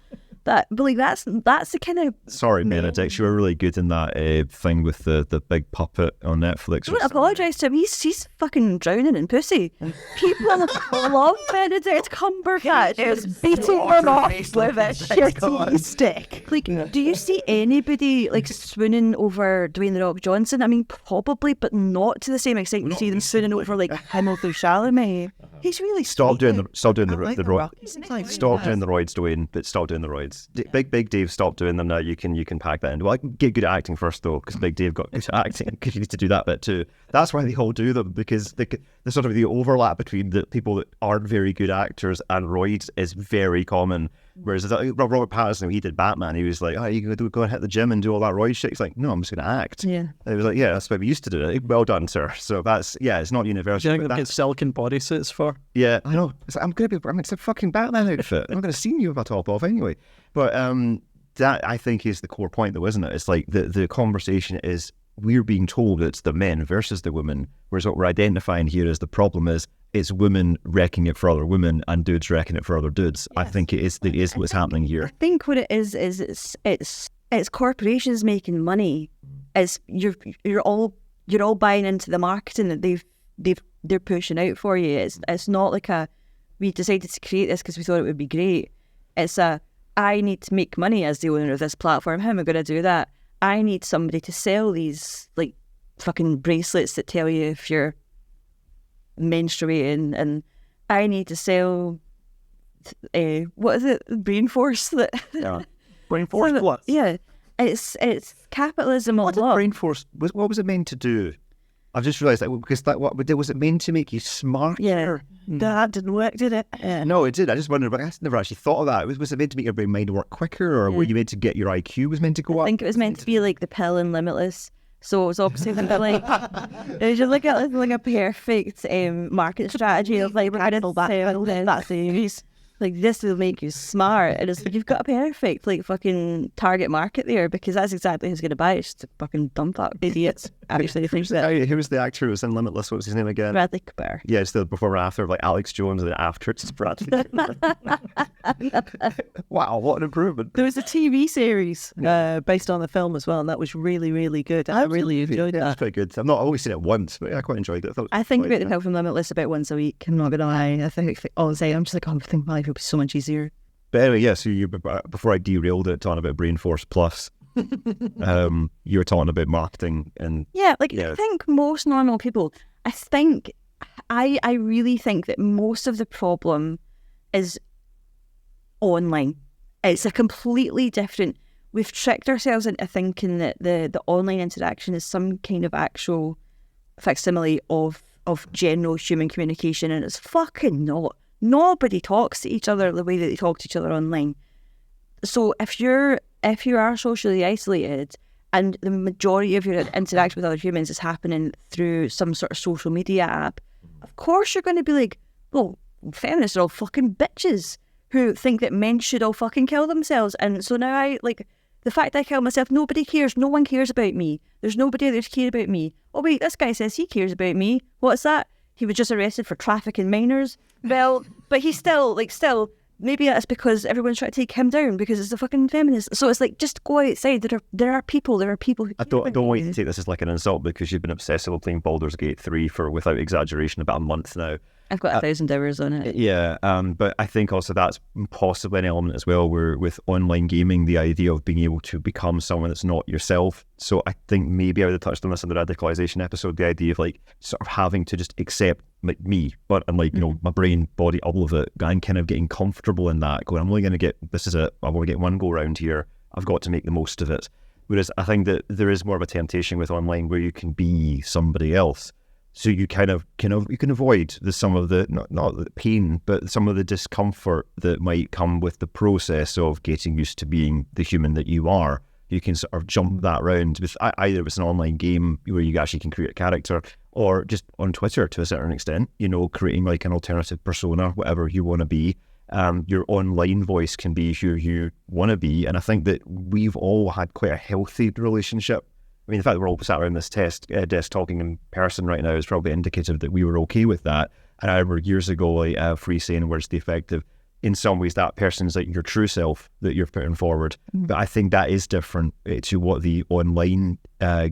But like that's the kind of... Sorry, Benedict, you were really good in that thing with the big puppet on Netflix. Don't apologise to him. He's fucking drowning in pussy. People love Benedict Cumberbatch. He's beating them off with a shitty stick. Like, do you see anybody like swooning over Dwayne The Rock Johnson? I mean, probably, but not to the same extent you see them swooning over like Timothée Chalamet. He's really stop doing the roids, Dwayne, but stop doing the roids. Big Dave, stop doing them now. You can pack that in. Well, I can get good at acting first though, because Big Dave got good at acting because he needs to do that bit too. That's why they all do them, because the sort of the overlap between the people that aren't very good actors and roids is very common. Whereas Robert Pattinson, when he did Batman, he was like, oh, you can go and hit the gym and do all that roid shit. He's like, no, I'm just going to act. Yeah. And he was like, yeah, that's what we used to do it. Well done, sir. So that's, yeah, it's not universal. Do you think they get silicon bodysuits for? Yeah, I know. It's like, it's a fucking Batman outfit. I'm going to see you with my top off anyway. But that, I think, is the core point though, isn't it? It's like the conversation is, we're being told it's the men versus the women, whereas what we're identifying here is the problem is it's women wrecking it for other women and dudes wrecking it for other dudes. Yes. I think it is what's happening here. I think what it is it's corporations making money. As you're all buying into the marketing that they're pushing out for you. It's not like we decided to create this because we thought it would be great. It's I need to make money as the owner of this platform. How am I going to do that? I need somebody to sell these like fucking bracelets that tell you if you're menstruating, and I need to sell what is it, brain force that brain force plus. Yeah, it's capitalism. What did brain force what was it meant to do? I've just realised that because was it meant to make you smarter? Yeah, that didn't work, did it? No, it did. I just wondered, but I never actually thought of that. Was it meant to make your brain mind work quicker, or were you meant to get your IQ was meant to go up? I think it was meant to be like the pill in Limitless. So it was obviously like it was just like a perfect market strategy of like we're gonna sell that series. Like, this will make you smart. And it's like, you've got a perfect, like, fucking target market there, because that's exactly who's going to buy it. It's just a fucking dumb fuck idiots. Actually, who was the actor who was in Limitless? What was his name again? Bradley Cooper. Yeah, it's the before and after, like Alex Jones, and then after it's Bradley Cooper. Wow, what an improvement. There was a TV series based on the film as well, and that was really, really good. I really enjoyed that. It was pretty good. I've only seen it once, but I quite enjoyed it. I think about the film from Limitless about once a week. I'm not going to lie. I think all the time, I'm just like, I think my life would be so much easier. But anyway, yeah, so before I derailed it talking about Brain Force Plus, you were talking about marketing and... Yeah, I think most normal people, I really think that most of the problem is online. It's a completely different... We've tricked ourselves into thinking that the online interaction is some kind of actual facsimile of general human communication, and it's fucking not. Nobody talks to each other the way that they talk to each other online. So if you are socially isolated and the majority of your interaction with other humans is happening through some sort of social media app, of course you're going to be like, well, feminists are all fucking bitches who think that men should all fucking kill themselves. And so now the fact that I kill myself, nobody cares. No one cares about me. There's nobody there to care about me. Oh wait, this guy says he cares about me. What's that? He was just arrested for trafficking minors. Well, but he's still, maybe that's because everyone's trying to take him down because it's a fucking feminist. So it's like, just go outside. There are people who I don't want you to take this as like an insult, because you've been obsessive with playing Baldur's Gate 3 for, without exaggeration, about a month now. I've got 1,000 hours on it. Yeah, but I think also that's possibly an element as well, where with online gaming, the idea of being able to become someone that's not yourself. So I think maybe I would have touched on this in the radicalization episode, the idea of like sort of having to just accept like me, but and like, you know, my brain, body, all of it, and kind of getting comfortable in that, going, I'm only going to get, this is it, I'm going to get one go round here, I've got to make the most of it. Whereas I think that there is more of a temptation with online where you can be somebody else. So you kind of you can avoid some of the not the pain, but some of the discomfort that might come with the process of getting used to being the human that you are. You can sort of jump that round with either it's an online game where you actually can create a character, or just on Twitter to a certain extent, you know, creating like an alternative persona, whatever you want to be. Your online voice can be who you want to be, and I think that we've all had quite a healthy relationship. I mean, the fact that we're all sat around this desk talking in person right now is probably indicative that we were okay with that. And I remember years ago, like Free saying words to the effect of, in some ways, that person's like your true self that you're putting forward. But I think that is different to what the online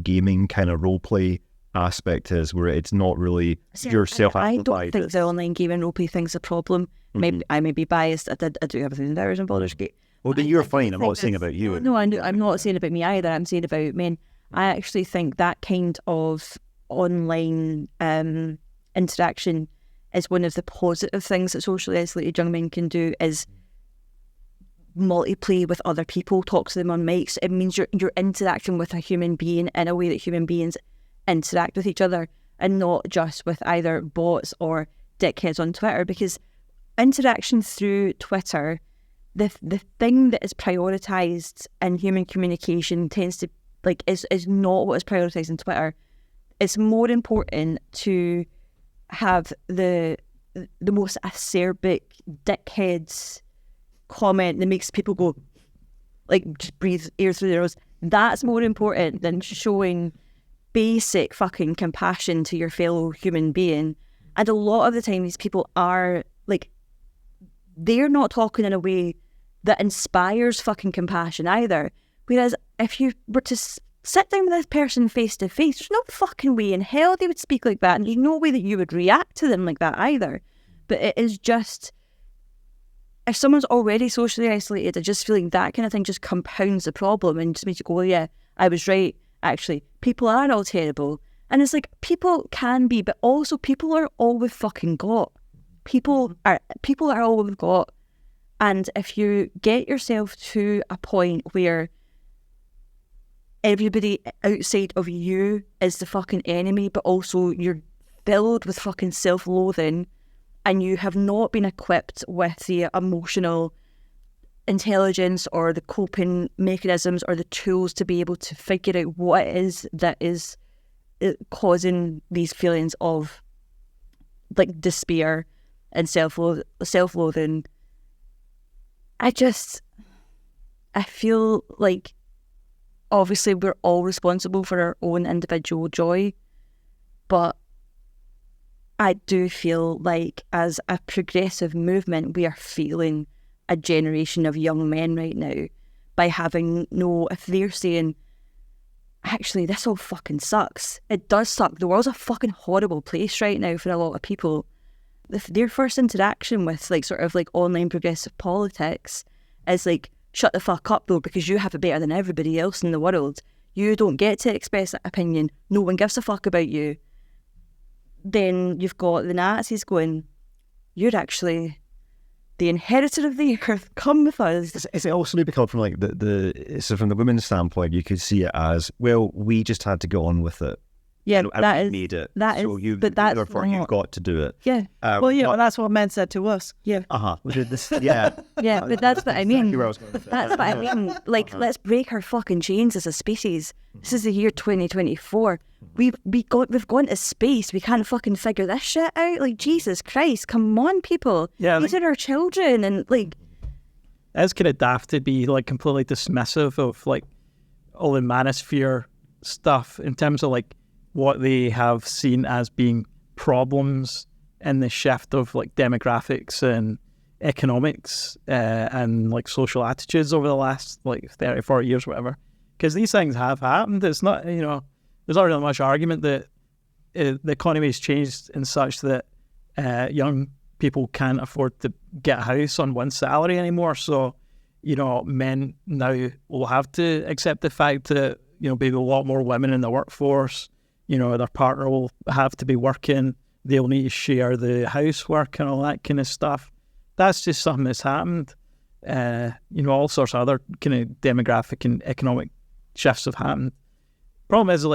gaming kind of role play aspect is, where it's not really yourself. I don't think the online gaming role play thing's a problem. Maybe I may be biased. I do have 1,000 hours in Baldur's Gate. Well, then you're fine. I'm not saying about you. No, I'm not saying about me either. I'm saying about men. I actually think that kind of online interaction is one of the positive things that socially isolated young men can do, is multiplay with other people, talk to them on mics. It means you're interacting with a human being in a way that human beings interact with each other, and not just with either bots or dickheads on Twitter. Because interaction through Twitter, the thing that is prioritised in human communication tends to is not what is prioritised in Twitter. It's more important to have the most acerbic dickheads comment that makes people go, like, just breathe air through their nose. That's more important than showing basic fucking compassion to your fellow human being. And a lot of the time these people are like, they're not talking in a way that inspires fucking compassion either. Whereas if you were to sit down with this person face to face, there's no fucking way in hell they would speak like that, and there's no way that you would react to them like that either. But it is just, if someone's already socially isolated, I just feel like that kind of thing just compounds the problem and just makes you go, yeah, I was right, actually, people are all terrible. And it's like, people can be, but also people are all we've fucking got. People are all we've got. And if you get yourself to a point where everybody outside of you is the fucking enemy, but also you're filled with fucking self-loathing, and you have not been equipped with the emotional intelligence or the coping mechanisms or the tools to be able to figure out what it is that is causing these feelings of like despair and self-loathing, I feel like obviously we're all responsible for our own individual joy, but I do feel like as a progressive movement, we are failing a generation of young men right now by having if they're saying, actually, this all fucking sucks. It does suck. The world's a fucking horrible place right now for a lot of people. Their first interaction with like sort of like online progressive politics is like, shut the fuck up though, because you have it better than everybody else in the world. You don't get to express that opinion. No one gives a fuck about you. Then you've got the Nazis going, you're actually the inheritor of the earth, come with us. Is it also become from like so from the women's standpoint, you could see it as, well, we just had to go on with it. Yeah, and that is, made it. That so is, you, but that's therefore you've got to do it. Yeah. Well, yeah, well, that's what men said to us. Yeah. Yeah. Yeah, but that's what I mean. Exactly where I was going with it. That's what I mean. Like, let's break our fucking chains as a species. This is the year 2024. We've gone to space. We can't fucking figure this shit out. Like, Jesus Christ, come on, people. Yeah, these are our children, and like, it's kind of daft to be like completely dismissive of like all the manosphere stuff in terms of like what they have seen as being problems in the shift of like demographics and economics and like social attitudes over the last like 30, 40 years, whatever. Because these things have happened. It's not, there's not really much argument that the economy has changed in such that young people can't afford to get a house on one salary anymore. So, men now will have to accept the fact that, maybe a lot more women in the workforce, their partner will have to be working. They'll need to share the housework and all that kind of stuff. That's just something that's happened. All sorts of other kind of demographic and economic shifts have happened. Problem is,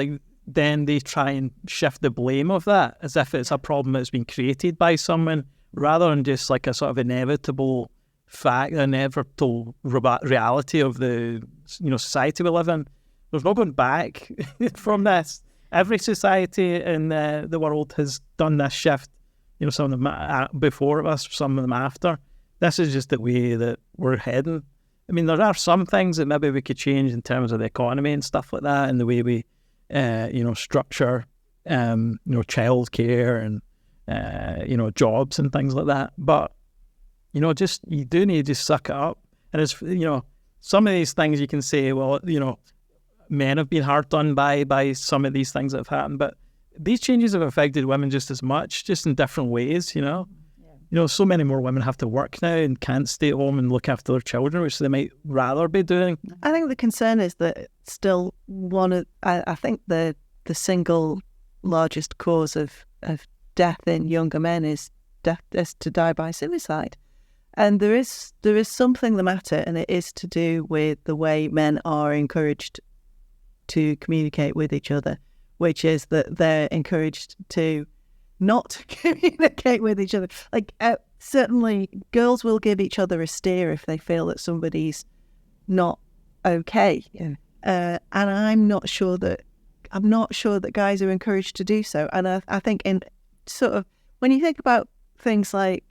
then they try and shift the blame of that as if it's a problem that's been created by someone, rather than just like a sort of inevitable fact, an inevitable reality of the society we live in. There's no going back from this. Every society in the world has done this shift. Some of them before us, some of them after. This is just the way that we're heading. I mean, there are some things that maybe we could change in terms of the economy and stuff like that, and the way we, structure, childcare and, jobs and things like that. But, you do need to just suck it up. And it's, some of these things you can say, well, men have been hard done by some of these things that have happened, but these changes have affected women just as much, just in different ways, so many more women have to work now and can't stay at home and look after their children, which they might rather be doing. I think the concern is that still I think the single largest cause of death in younger men is to die by suicide. And there is something the matter, and it is to do with the way men are encouraged to communicate with each other, which is that they're encouraged to not communicate with each other. Certainly girls will give each other a steer if they feel that somebody's not okay. Yeah. And I'm not sure that guys are encouraged to do so. And I think in sort of, when you think about things like,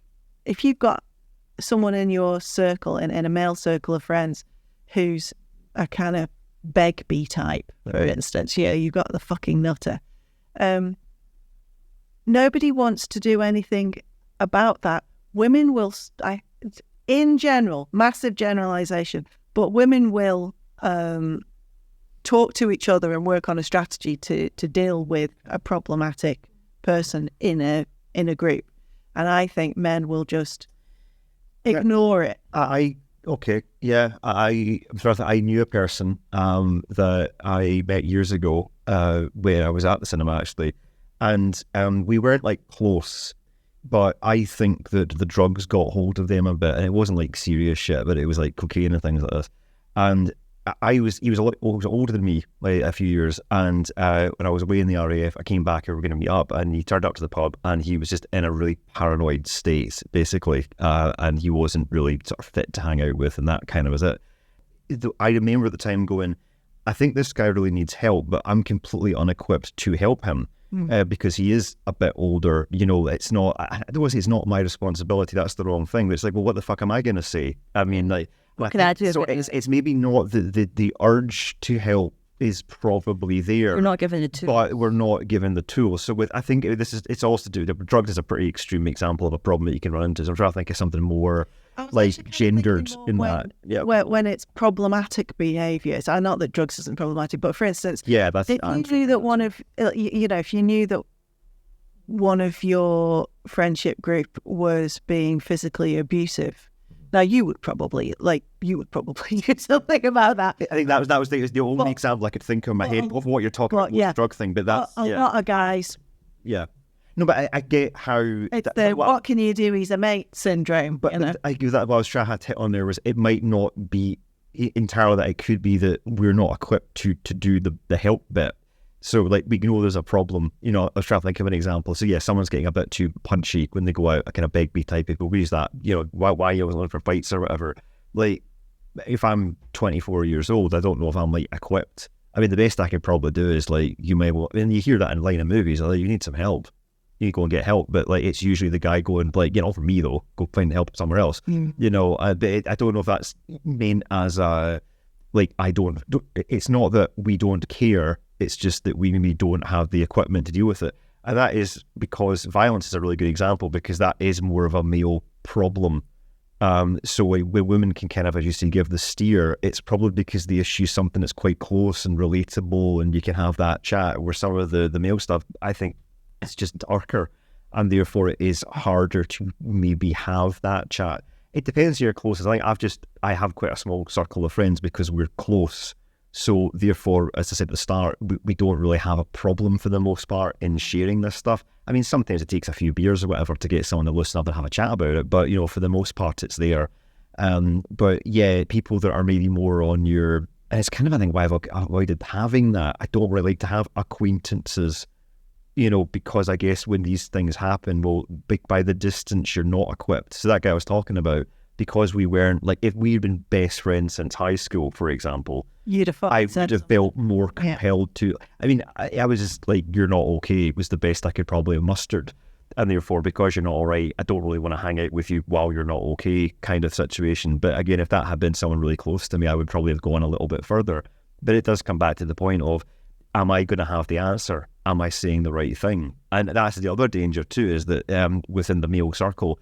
if you've got someone in your circle, in a male circle of friends, who's a kind of Begbie type, for instance, you've got the fucking nutter. Nobody wants to do anything about that. Women will, in general, massive generalization, but women will talk to each other and work on a strategy to deal with a problematic person in a group. And I think men will just ignore it. I knew a person that I met years ago where I was at the cinema actually, and we weren't close, but I think that the drugs got hold of them a bit, and it wasn't serious shit, but it was cocaine and things like this. And he was older than me by a few years, and when I was away in the RAF, I came back and we were going to meet up, and he turned up to the pub, and he was just in a really paranoid state, basically, and he wasn't really sort of fit to hang out with, and that kind of was it. I remember at the time going, I think this guy really needs help, but I'm completely unequipped to help him. Because he is a bit older, it's not, I don't want to say it's not my responsibility, that's the wrong thing, but it's well, what the fuck am I going to say? I mean, what can I do? So it's maybe not the urge to help is probably there. We're not given the tools. But we're not given the tools. So I think it's also to do, drugs is a pretty extreme example of a problem that you can run into. So I'm trying to think of something more gendered in that. Yeah. When it's problematic behaviours, not that drugs isn't problematic, but for instance, that's if you knew that if you knew that one of your friendship group was being physically abusive, now you would probably do something about that. I think that was the only example I could think of in my head of what you're talking about, the drug thing. But that's a lot of guys. Yeah. No, but I get how... It's what can you do, he's a mate syndrome. But I give that what I was trying to hit on there was it might not be entirely that, it could be that we're not equipped to do the help bit. So we know there's a problem. I was trying to think of an example. So someone's getting a bit too punchy when they go out, a kind of Begbie type people. We use that, why you always looking for fights or whatever. If I'm 24 years old, I don't know if I'm equipped. I mean, the best I could probably do is you may well, and you hear that in line of movies, you need some help. You go and get help, but it's usually the guy going for me though, go find help somewhere else. But I don't know if that's meant as a it's not that we don't care, it's just that we maybe don't have the equipment to deal with it. And that is because violence is a really good example, because that is more of a male problem. So where women can kind of, as you say, give the steer, it's probably because the issue is something that's quite close and relatable and you can have that chat, where some of the male stuff, I think, it's just darker. and therefore it is harder to maybe have that chat. It depends who you're closest. I have quite a small circle of friends because we're close. So therefore, as I said at the start, we don't really have a problem for the most part in sharing this stuff. I mean, sometimes it takes a few beers or whatever to get someone to listen up and have a chat about it. But, for the most part, it's there. But yeah, people that are maybe more on your, and it's kind of, I think, why I've avoided having that. I don't really like to have acquaintances, because I guess when these things happen, well, by the distance, you're not equipped. So that guy I was talking about, because we weren't, like, if we'd been best friends since high school, for example, I would have felt more compelled to. I mean, I was just like, you're not okay. It was the best I could probably have mustered. And therefore, because you're not all right, I don't really want to hang out with you while you're not okay kind of situation. But again, if that had been someone really close to me, I would probably have gone a little bit further. But it does come back to the point of, am I going to have the answer? Am I saying the right thing? And that's the other danger too, is that within the male circle,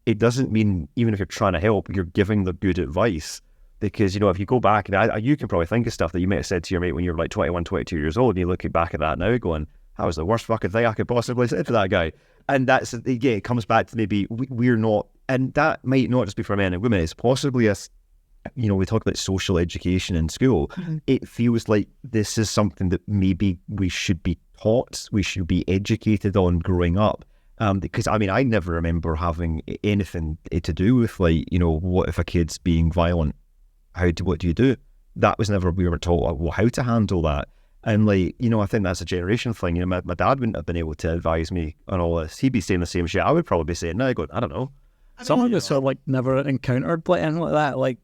it doesn't mean, even if you're trying to help, you're giving the good advice. Because, if you go back, and you can probably think of stuff that you might have said to your mate when you were like 21, 22 years old, and you look back at that now going, that was the worst fucking thing I could possibly say to that guy. And that's, again, it comes back to maybe we're not, and that might not just be for men and women, it's possibly we talk about social education in school. Mm-hmm. It feels like this is something that maybe we should be taught, we should be educated on growing up. Because I mean, I never remember having anything to do with what if a kid's being violent? What do you do? That was never, we were taught how to handle that. And I think that's a generation thing. My dad wouldn't have been able to advise me on all this. He'd be saying the same shit. I would probably be saying, no, I don't know. Some of us are never encountered anything like that.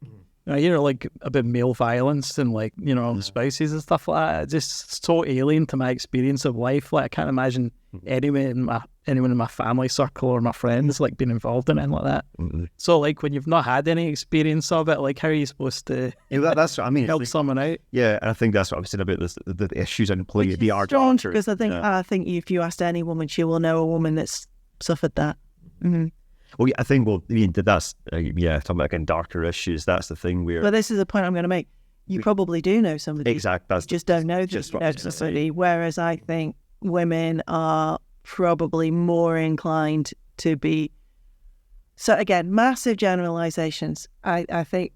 I hear about male violence and spouses and stuff like that. It's just so alien to my experience of life. I can't imagine anyone in my family circle or my friends being involved in anything like that. Mm-hmm. So when you've not had any experience of it, how are you supposed to that's what I mean, help someone out? Yeah, and I think that's what I was saying about this, the issues and the art. Because I think if you asked any woman, she will know a woman that's suffered that. Mm-hmm. Well, yeah, I think, that's, talking about again, darker issues, that's the thing where... Well, this is the point I'm going to make. You probably do know somebody. Exactly. You just don't know that you know somebody, whereas I think women are probably more inclined to be... So again, massive generalizations. I think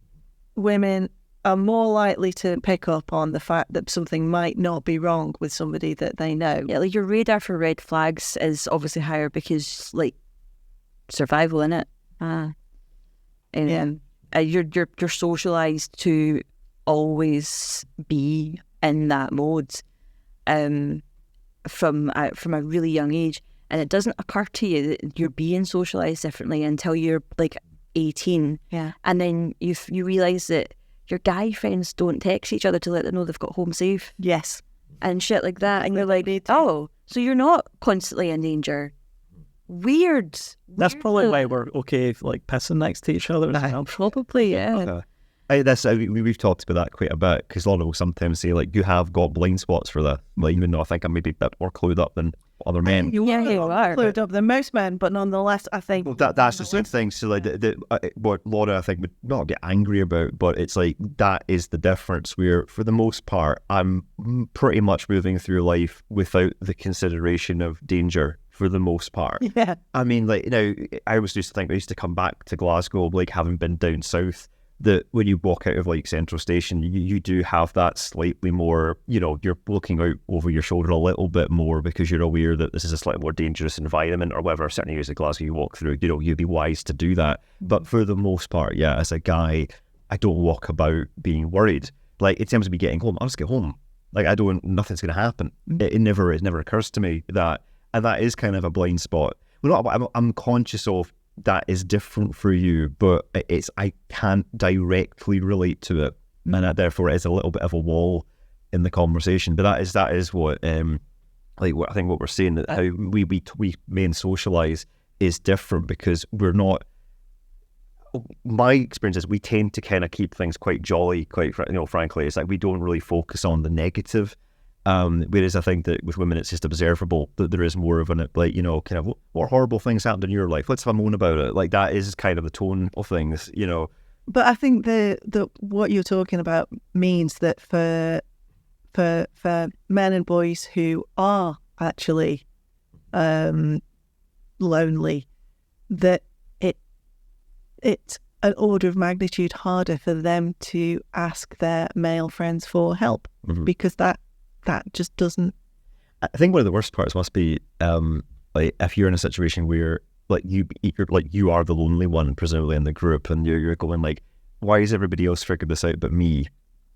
women are more likely to pick up on the fact that something might not be wrong with somebody that they know. Yeah, your radar for red flags is obviously higher because, survival in it. You're socialized to always be in that mode from a really young age, and it doesn't occur to you that you're being socialized differently until you're 18. Yeah, and then you realize that your guy friends don't text each other to let them know they've got home safe. Yes, and shit like that, and you're like, oh, so you're not constantly in danger. Weird. That's probably why we're okay pissing next to each other. Probably, yeah. We've talked about that quite a bit, because Lorna will sometimes say you have got blind spots for that. Even though I think I'm maybe a bit more clued up than other men. You are clued up than most men, but nonetheless, I think that's the same thing. So what Laura I think would not get angry about, but it's that is the difference. Where for the most part, I'm pretty much moving through life without the consideration of danger. For the most part. Yeah. I mean, I always used to think, I used to come back to Glasgow, having been down south, that when you walk out of Central Station, you do have that slightly more, you're looking out over your shoulder a little bit more, because you're aware that this is a slightly more dangerous environment, or whatever certain areas of Glasgow you walk through, you'd be wise to do that. But for the most part, yeah, as a guy, I don't walk about being worried. In terms of me getting home, I'll just get home. Nothing's going to happen. It never occurs to me that. And that is kind of a blind spot. I'm conscious of that is different for you, but I can't directly relate to it, and that therefore is a little bit of a wall in the conversation. But that is what what I think what we're saying, that how we men socialize is different, because we're not. My experience is we tend to kind of keep things quite jolly, frankly. It's we don't really focus on the negative. Whereas I think that with women, it's just observable that there is more of an, kind of what horrible things happened in your life. Let's have a moan about it. That is kind of the tone of things, But I think the what you're talking about means that for men and boys who are actually lonely, that it's an order of magnitude harder for them to ask their male friends for help, because that just doesn't. I think one of the worst parts must be like if you're in a situation where like you are the lonely one presumably in the group, and you're going like, why is everybody else figured this out but me?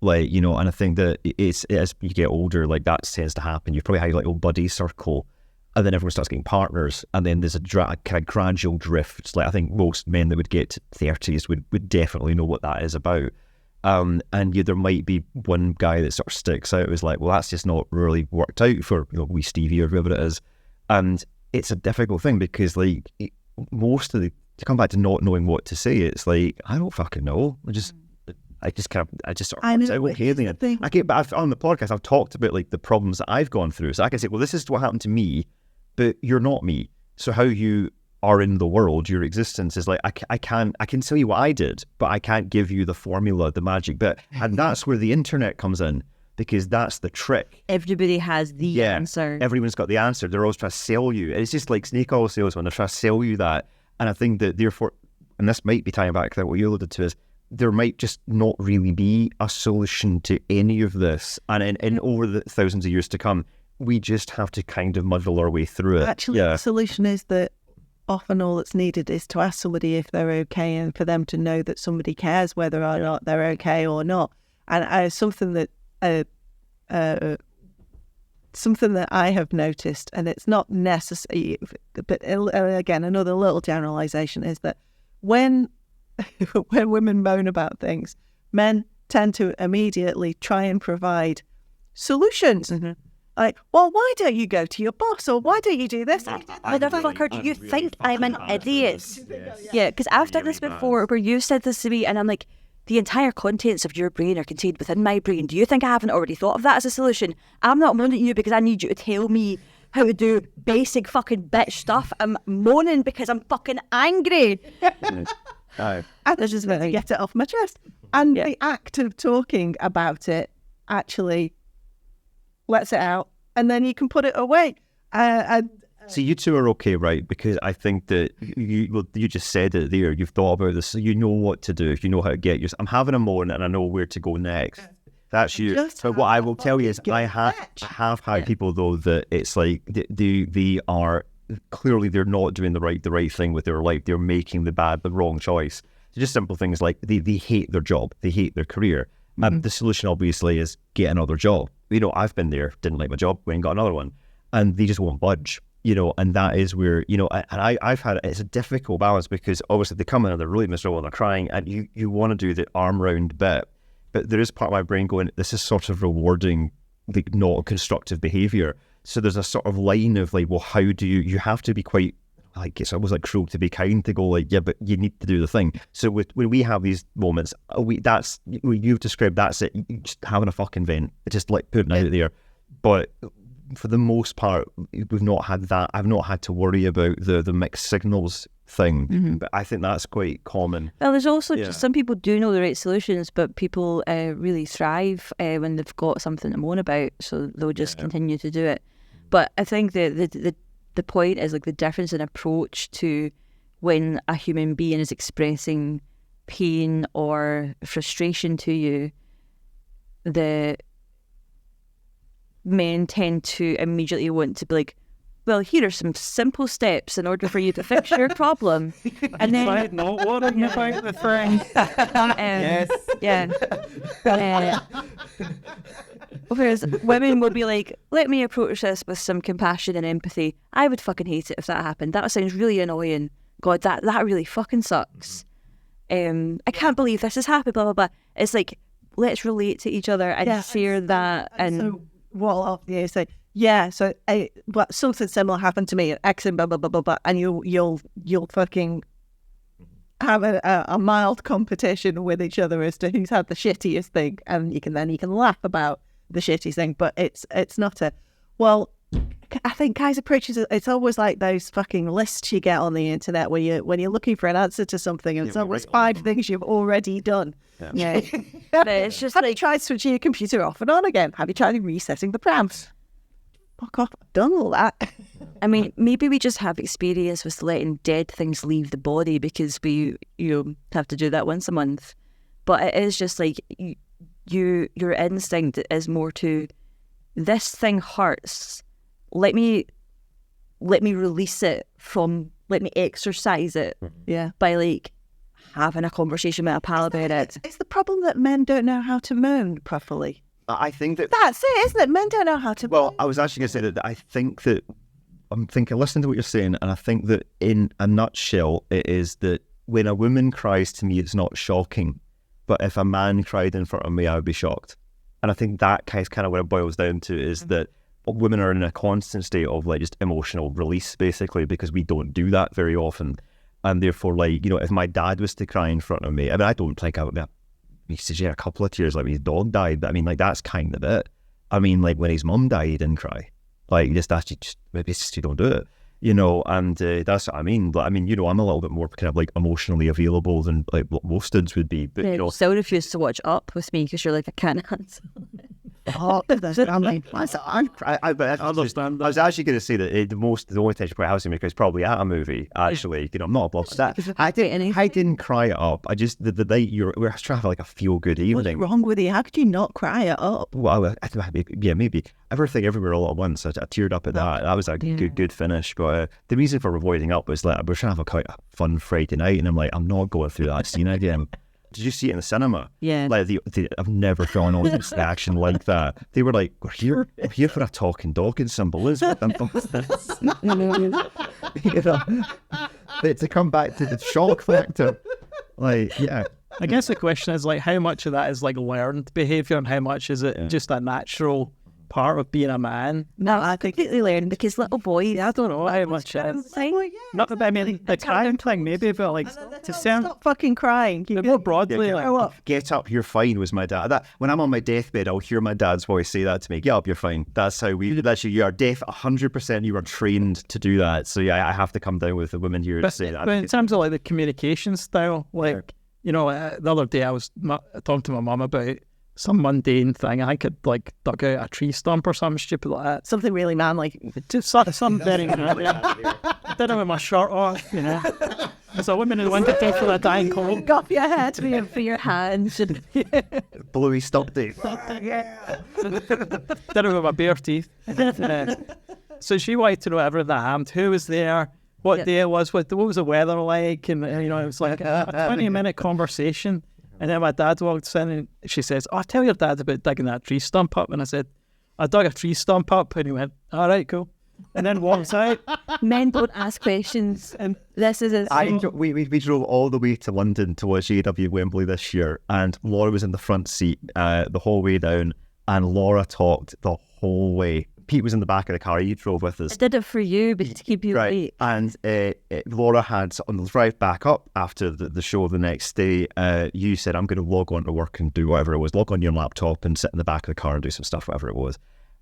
Like, you know, and I think that it's as you get older, like that tends to happen. You probably have like a buddy circle, and then everyone starts getting partners, and then there's a kind of gradual drift. Like I think most men that would get to 30s would definitely know what that is about. And there might be one guy that sort of sticks out as like, well, that's just not really worked out for, you know, wee Stevie or whoever it is. And it's a difficult thing because like most of to come back to not knowing what to say, it's like, I don't fucking know. I just sort of I know, okay then. On the podcast I've talked about like the problems that I've gone through, so I can say, well, this is what happened to me, but you're not me. So how you are in the world, your existence is like, I can tell you what I did, but I can't give you the formula, the magic bit. And that's where the internet comes in, because that's the trick. Everybody has the answer. Everyone's got the answer. They're always trying to sell you. It's just like snake oil salesmen. They're trying to sell you that. And I think that therefore, and this might be tying back to what you alluded to, is there might just not really be a solution to any of this. And in over the thousands of years to come, we just have to kind of muddle our way through it. Actually, the solution is that often all that's needed is to ask somebody if they're okay, and for them to know that somebody cares whether or not they're okay or not. And something that I have noticed, and it's not necessary, but again, another little generalization, is that when women moan about things, men tend to immediately try and provide solutions. Mm-hmm. Like, well, why don't you go to your boss, or why don't you do this? Motherfucker, do you think I'm an idiot? Yeah, because I've done this before where you said this to me and I'm like, the entire contents of your brain are contained within my brain. Do you think I haven't already thought of that as a solution? I'm not moaning at you because I need you to tell me how to do basic fucking bitch stuff. I'm moaning because I'm fucking angry. I just want to get it off my chest. And the act of talking about it actually lets it out, and then you can put it away. So you two are okay, right? Because I think that you just said it there. You've thought about this, so you know what to do. If you know how to get yours, I'm having a moan and I know where to go next. That's you. But what I will tell you is, I have had people though that it's like they are clearly they're not doing the right thing with their life. They're making the wrong choice. So just simple things like they hate their job, they hate their career. The solution obviously is get another job. You know, I've been there, didn't like my job, went and got another one, and they just won't budge. You know, and that is where, you know, and I've had, it's a difficult balance because obviously they come in and they're really miserable and they're crying, and you want to do the arm round bit, but there is part of my brain going, this is sort of rewarding the not constructive behaviour. So there's a sort of line of like, well, how do you have to be quite, like, it's almost like cruel to be kind to go like, yeah, but you need to do the thing. So when we have these moments, you've described, that's it, just having a fucking vent, just like putting it out there. But for the most part, we've not had that. I've not had to worry about the mixed signals thing, but I think that's quite common. Well, there's also just some people do know the right solutions, but people really thrive when they've got something to moan about, so they'll just continue to do it. But I think the point is like the difference in approach to when a human being is expressing pain or frustration to you. The men tend to immediately want to be like, well, here are some simple steps in order for you to fix your problem. And then not worrying about the thing. Whereas women would be like, let me approach this with some compassion and empathy. I would fucking hate it if that happened. That sounds really annoying. God, that really fucking sucks. I can't believe this has happened, blah, blah, blah. It's like, let's relate to each other and share that. And so what you say, so but something similar happened to me, X and blah, blah, blah, blah, blah, and you'll fucking have a mild competition with each other as to who's had the shittiest thing, and you can laugh about the shitty thing, but it's not I think Kai's approach is, it's always like those fucking lists you get on the internet when you're looking for an answer to something, and it's always 5 things you've already done. Yeah. But it's just have you tried switching your computer off and on again? Have you tried resetting the prompts? fuck off. I've done all that. I mean, maybe we just have experience with letting dead things leave the body because we have to do that once a month. But it is just like your instinct is more to, this thing hurts. Let me release it let me exercise it. Yeah. By like having a conversation with a pal about it. It's the problem that men don't know how to moan properly. I think that... That's it, isn't it? Men don't know how to moan. Well, I was actually going to say that I think that... listening to what you're saying, and I think that in a nutshell, it is that when a woman cries to me, it's not shocking. But if a man cried in front of me, I would be shocked. And I think that kind of what it boils down to is that women are in a constant state of like just emotional release, basically, because we don't do that very often. And therefore, like, you know, if my dad was to cry in front of me, I mean, I don't think I would be to share a couple of tears like when his dog died, but I mean, like, that's kind of it. I mean, like, when his mum died, he didn't cry. Like, maybe it's just you don't do it, you know, and that's what I mean. But I mean, you know, I'm a little bit more kind of like emotionally available than like what most dudes would be. But, Yeah, you know, still refuse to watch Up with me because you're like, I can't answer. Oh, I'm like, I understand that. was actually going to say that the only time she cried house maker is probably at a movie. Actually, you know, I'm not a block for that. I didn't cry it up. I just the night we're trying to have like a feel good what's evening. wrong with you? How could you not cry it up? Well, maybe everything everywhere all at once. I teared up at that. That was a good finish. But the reason for avoiding Up was that we're trying to have quite a fun Friday night, and I'm like, I'm not going through that scene again. Did you see it in the cinema? Yeah. Like I've never drawn on this action like that. They were like, we're here for a talking dog and symbolism. You know, to come back to the shock factor. Like, yeah. I guess the question is like, how much of that is like learned behaviour and how much is it just a natural part of being a man? No, I completely learned because little boys. I don't know how much it is. Not that I mean the crying thing, maybe, but like to sound Stop fucking crying. more broadly, like, Get up, you're fine was my dad. That when I'm on my deathbed, I'll hear my dad's voice say that to me. Get up, you're fine. That's how you are deaf 100%. You are trained to do that. So yeah, I have to come down with the women here to say that. But in terms of like the communication style, like, you know, the other day I was talking to my mum about some mundane thing. I could like dug out a tree stump or something stupid like that. Something really manly. Just something very I did it with my shirt off, you know. There's a woman who went to death for a dying cold. Off your head. For your hands. Bluey stop date. Did it with my bare teeth. So she wanted to know everything that happened. Who was there? What day it was? What was the weather like? And you know, it was like a 20-minute conversation. And then my dad walks in and she says, "Oh, tell your dad about digging that tree stump up." And I said, "I dug a tree stump up." And he went, "All right, cool." And then walks out. Men don't ask questions. And this is We drove all the way to London to watch AEW Wembley this year, and Laura was in the front seat the whole way down, and Laura talked the whole way. Pete was in the back of the car. He drove with us. I did it for you, but to keep you awake. And Laura had, on the drive back up after the show the next day, you said, "I'm going to log on to work and do whatever it was. Log on your laptop and sit in the back of the car and do some stuff, whatever it was."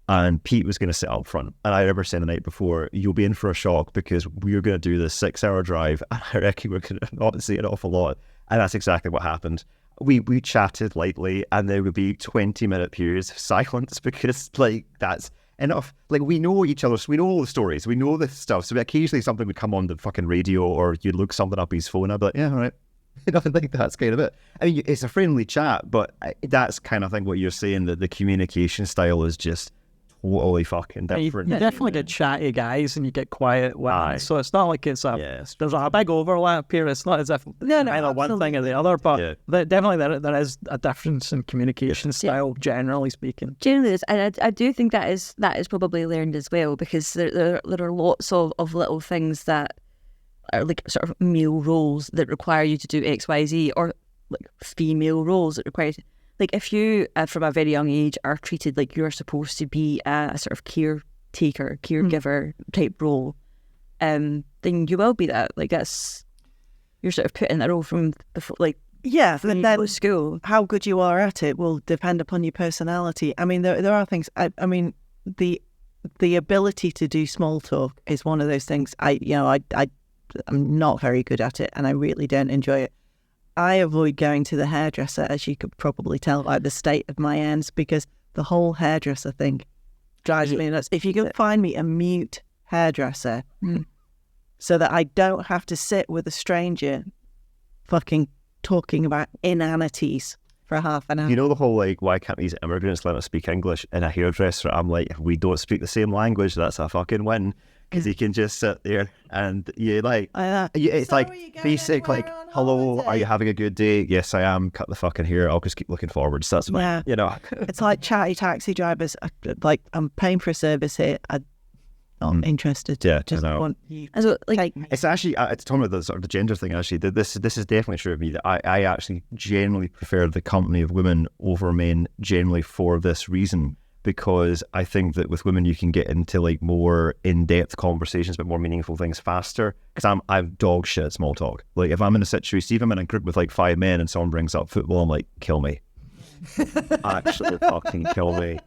And Pete was going to sit up front. And I remember saying the night before, "You'll be in for a shock because we're going to do this 6-hour drive. And I reckon we're going to not see an awful lot." And that's exactly what happened. We chatted lightly, and there would be 20-minute periods of silence because, like, that's enough. Like, we know each other, we know all the stories, we know this stuff. So occasionally something would come on the fucking radio, or you'd look something up his phone. I'd be like, "Yeah, all right." Nothing like that's kind of it. I mean, it's a friendly chat, but that's kind of, I think, what you're saying, that the communication style is just totally fucking different. You definitely get chatty guys and you get quiet ones. So it's not like it's there's a big overlap here. It's not as if either one thing or the other, but definitely there is a difference in communication style, generally speaking. Generally, and I do think that is probably learned as well, because there are lots of little things that are like sort of male roles that require you to do X, Y, Z, or like female roles that require like if you from a very young age are treated like you're supposed to be a sort of caretaker, caregiver type role, then you will be that. Like that's, you're sort of put in that role from before, like and then school. How good you are at it will depend upon your personality. I mean, there are things. I mean, the ability to do small talk is one of those things. I'm not very good at it, and I really don't enjoy it. I avoid going to the hairdresser, as you could probably tell by the state of my ends, because the whole hairdresser thing drives me nuts. If you can find me a mute hairdresser so that I don't have to sit with a stranger fucking talking about inanities for half an hour. You know the whole, like, why can't these immigrants let us speak English in a hairdresser? I'm like, if we don't speak the same language, that's a fucking win. Because you can just sit there and you like, it's like basic, like, hello, are you having a good day? Yes, I am. Cut the fucking hair. I'll just keep looking forwards. That's my, you know. It's like chatty taxi drivers. Like, I'm paying for a service here. I'm not interested. Yeah, just I know. want you And so, like, take me. It's actually, it's talking about the sort of the gender thing, actually. This is definitely true of me, that I actually generally prefer the company of women over men, generally for this reason. Because I think that with women you can get into like more in-depth conversations about more meaningful things faster. Because I'm dog shit at small talk. Like if I'm in a situation, see if I'm in a group with like 5 men and someone brings up football, I'm like, kill me. Actually fucking kill me.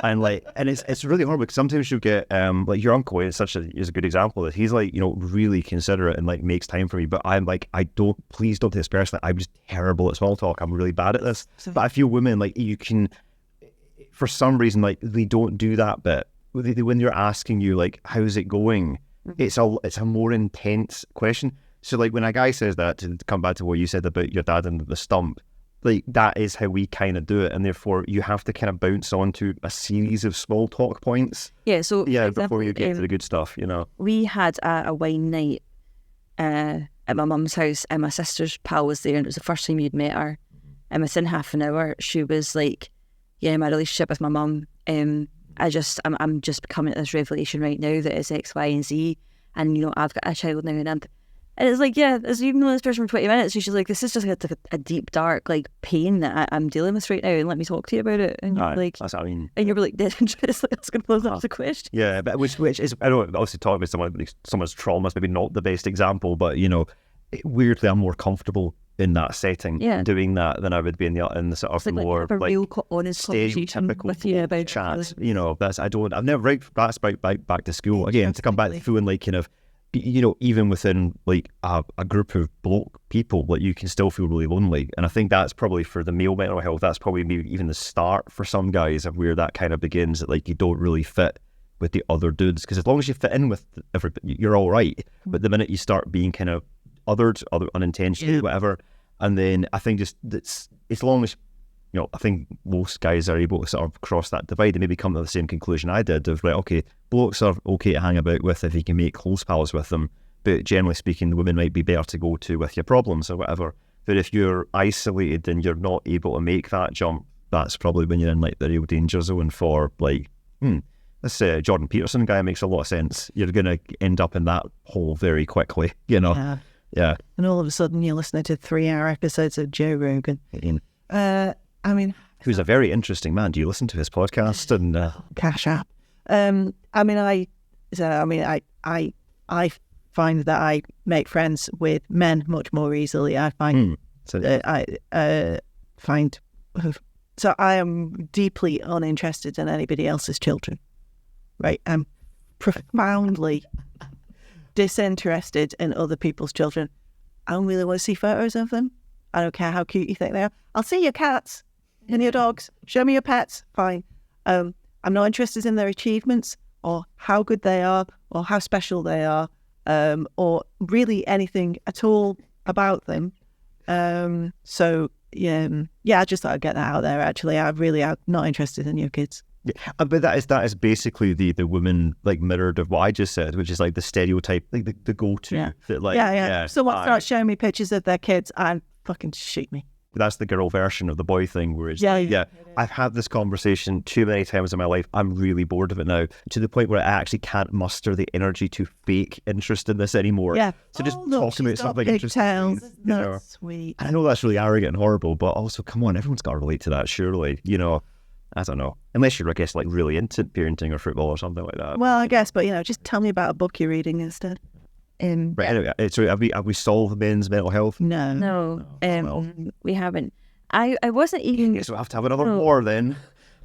And like, and it's really hard because sometimes you get like your uncle is a good example that he's like, you know, really considerate and like makes time for me. But I'm like, please don't take this personally. I'm just terrible at small talk. I'm really bad at this. But I feel women, like, you can, for some reason, like, they don't do that bit. When they're asking you, like, how's it going? It's a more intense question. So, like, when a guy says that, to come back to what you said about your dad and the stump, like, that is how we kind of do it. And therefore, you have to kind of bounce onto a series of small talk points. Yeah, so... Yeah, for example, before you get to the good stuff, you know. We had a wine night at my mum's house, and my sister's pal was there, and it was the first time you'd met her. And within half an hour, she was like, yeah, my relationship with my mum, I'm just coming to this revelation right now that it's X, Y, and Z, and, you know, I've got a child now, and it's like, yeah, as you've known this person for 20 minutes, she's like, this is just a deep, dark, like, pain that I'm dealing with right now, and let me talk to you about it. And you're like, that's what I mean. And you're like, dead interest, like, that's going to close up the question. Yeah, but which is, I know, obviously talking about someone's trauma is maybe not the best example, but, you know, weirdly, I'm more comfortable in that setting, doing that, than I would be in the sort of more like a real honest conversation with you about chat. You know, I've never that's about back to school again, to come back to feeling like kind of, you know, even within like a group of bloke people, like, you can still feel really lonely. And I think that's probably for the male mental health, that's probably maybe even the start for some guys of where that kind of begins, that like you don't really fit with the other dudes, because as long as you fit in with everybody, you're all right. But the minute you start being kind of othered, unintentionally, whatever, and then I think just it's as long as, you know, I think most guys are able to sort of cross that divide and maybe come to the same conclusion I did of, right, okay, blokes are okay to hang about with if you can make close pals with them, but generally speaking, the women might be better to go to with your problems or whatever. But if you're isolated and you're not able to make that jump, that's probably when you're in like the real danger zone for like, this Jordan Peterson guy makes a lot of sense. You're going to end up in that hole very quickly, you know. Yeah. And all of a sudden you're listening to 3-hour episodes of Joe Rogan. I mean... Who's a very interesting man. Do you listen to his podcast? And Cash App. I find that I make friends with men much more easily. I find... So I am deeply uninterested in anybody else's children. Right? I'm profoundly... disinterested in other people's children. I don't really want to see photos of them. I don't care how cute you think they are. I'll see your cats and your dogs. Show me your pets. Fine. I'm not interested in their achievements or how good they are or how special they are, or really anything at all about them. I just thought I'd get that out there. Actually, I'm not interested in your kids. Yeah, but that is basically the woman like mirrored of what I just said, which is like the stereotype, like the go-to. Yeah. That, like, Someone starts showing me pictures of their kids and fucking shoot me. That's the girl version of the boy thing, where it's I've had this conversation too many times in my life. I'm really bored of it now, to the point where I actually can't muster the energy to fake interest in this anymore. Yeah. So just talking about something interesting. That's sweet. I know that's really arrogant and horrible, but also, come on, everyone's got to relate to that, surely. You know, I don't know. Unless you're, I guess, like really into parenting or football or something like that. Well, I guess, but, you know, just tell me about a book you're reading instead. Right, anyway, so have we solved men's mental health? No. We haven't. I wasn't even... Guess we'll have to have another war then.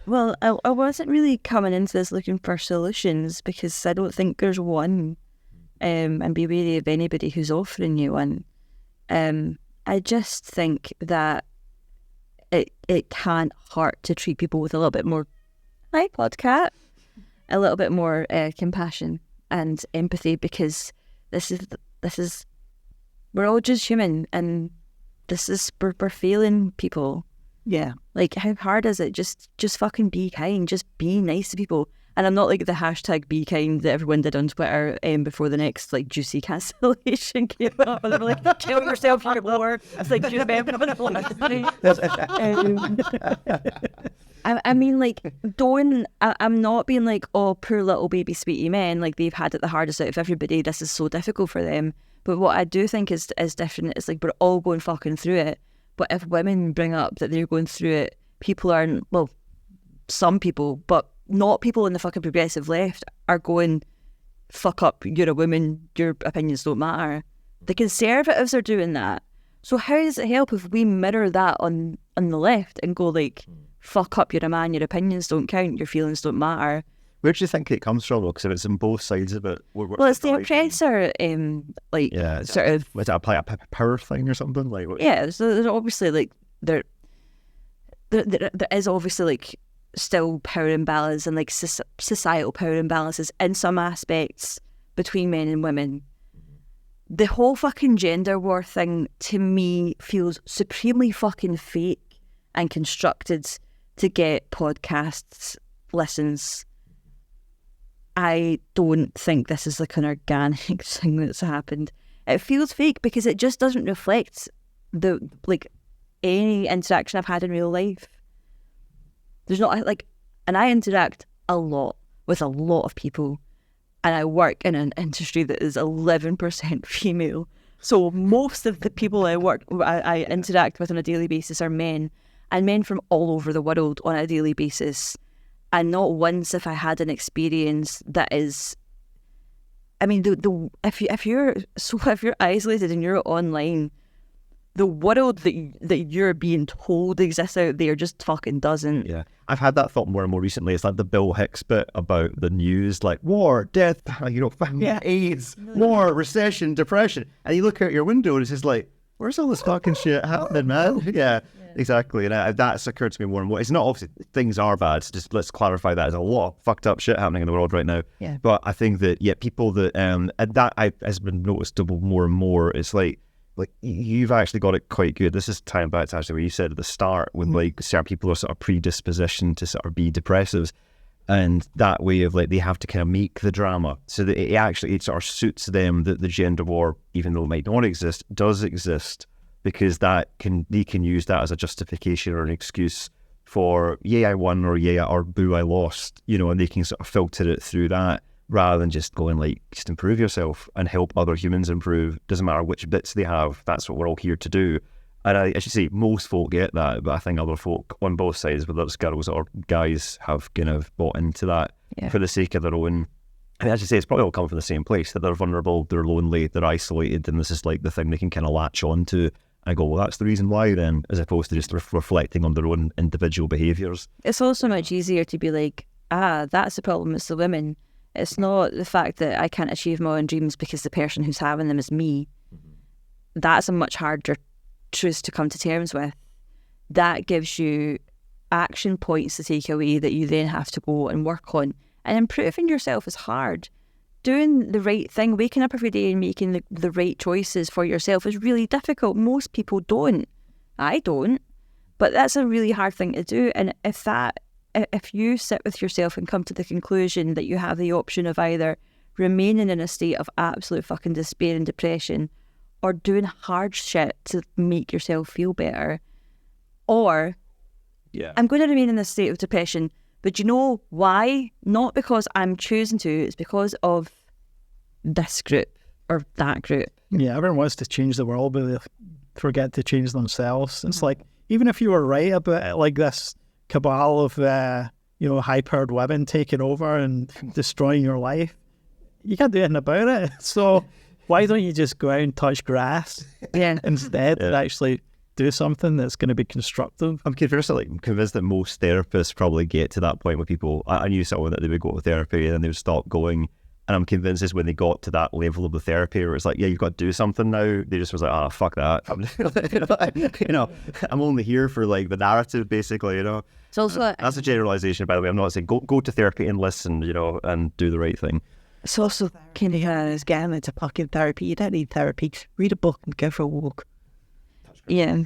Well, I wasn't really coming into this looking for solutions, because I don't think there's one, and be wary of anybody who's offering you one. I just think that it can't hurt to treat people with a little bit more, hi, podcat, a little bit more compassion and empathy, because this is we're all just human, and we're failing people. Yeah. Like, how hard is it? Just fucking be kind. Just be nice to people. And I'm not like the hashtag be kind that everyone did on Twitter before the next like juicy cancellation came up. And they were like, kill yourself, you're lower. It's like, do you remember? I mean, like, I'm not being like, oh, poor little baby sweetie men, like they've had it the hardest out of everybody. This is so difficult for them. But what I do think is different is like, we're all going fucking through it. But if women bring up that they're going through it, people aren't, well, some people, but not people in the fucking progressive left are going, fuck up, you're a woman, your opinions don't matter. The conservatives are doing that. So how does it help if we mirror that on the left and go like, fuck up, you're a man, your opinions don't count, your feelings don't matter? Where do you think it comes from, though? Because if it's on both sides of it... Well, it's the oppressor, sort of... Was that a power thing or something? Like, yeah, so there's obviously, like, there is obviously, like, still power imbalance and, like, societal power imbalances in some aspects between men and women. The whole fucking gender war thing, to me, feels supremely fucking fake and constructed to get podcasts listens. I don't think this is like an organic thing that's happened. It feels fake because it just doesn't reflect the like any interaction I've had in real life. There's not like, and I interact a lot with a lot of people, and I work in an industry that is 11% female. So most of the people I interact with on a daily basis are men, and men from all over the world on a daily basis. And not once have I had an experience that is, I mean, if you're isolated and you're online, the world that you're being told exists out there just fucking doesn't. Yeah, I've had that thought more and more recently. It's like the Bill Hicks bit about the news, like war, death, AIDS, war, recession, depression, and you look out your window and it's just like, where's all this fucking shit happening, man? Yeah. Exactly, and that's occurred to me more and more. It's not obviously things are bad. So just let's clarify that. There's a lot of fucked up shit happening in the world right now. Yeah. But I think that people that and that has been noticeable more and more. It's like you've actually got it quite good. This is tying back to actually what you said at the start, when like certain people are sort of predispositioned to sort of be depressives, and that way of like they have to kind of make the drama so that it sort of suits them that the gender war, even though it might not exist, does exist. Because they can use that as a justification or an excuse for I won or boo I lost, and they can sort of filter it through that rather than just going like, just improve yourself and help other humans improve. Doesn't matter which bits they have, that's what we're all here to do. And I should say most folk get that, but I think other folk on both sides, whether it's girls or guys, have kind of bought into that for the sake of their own. I mean, as you say, it's probably all come from the same place, that they're vulnerable, they're lonely, they're isolated, and this is like the thing they can kind of latch on to. I go, well, that's the reason why then, as opposed to just reflecting on their own individual behaviours. It's also much easier to be like, that's the problem, it's the women. It's not the fact that I can't achieve my own dreams because the person who's having them is me. That's a much harder truth to come to terms with. That gives you action points to take away that you then have to go and work on. And improving yourself is hard. Doing the right thing, waking up every day and making the right choices for yourself is really difficult. Most people don't. I don't. But that's a really hard thing to do. And if you sit with yourself and come to the conclusion that you have the option of either remaining in a state of absolute fucking despair and depression, or doing hard shit to make yourself feel better, or I'm going to remain in this state of depression, but you know why? Not because I'm choosing to, it's because of this group or that group. Yeah, everyone wants to change the world, but they forget to change themselves. It's like, even if you were right about it, like this cabal of, high-powered women taking over and destroying your life, you can't do anything about it. So why don't you just go out and touch grass instead and actually do something that's going to be constructive? I'm convinced that most therapists probably get to that point where people, I knew someone that they would go to therapy and then they would stop going, and I'm convinced it's when they got to that level of the therapy where it's like, you've got to do something now, they just was like, fuck that. I'm only here for like the narrative, basically, It's also That's a generalization, by the way. I'm not saying go to therapy and listen, and do the right thing. it's also kind of It's getting into fucking therapy. You don't need therapy. Read a book and go for a walk. yeah.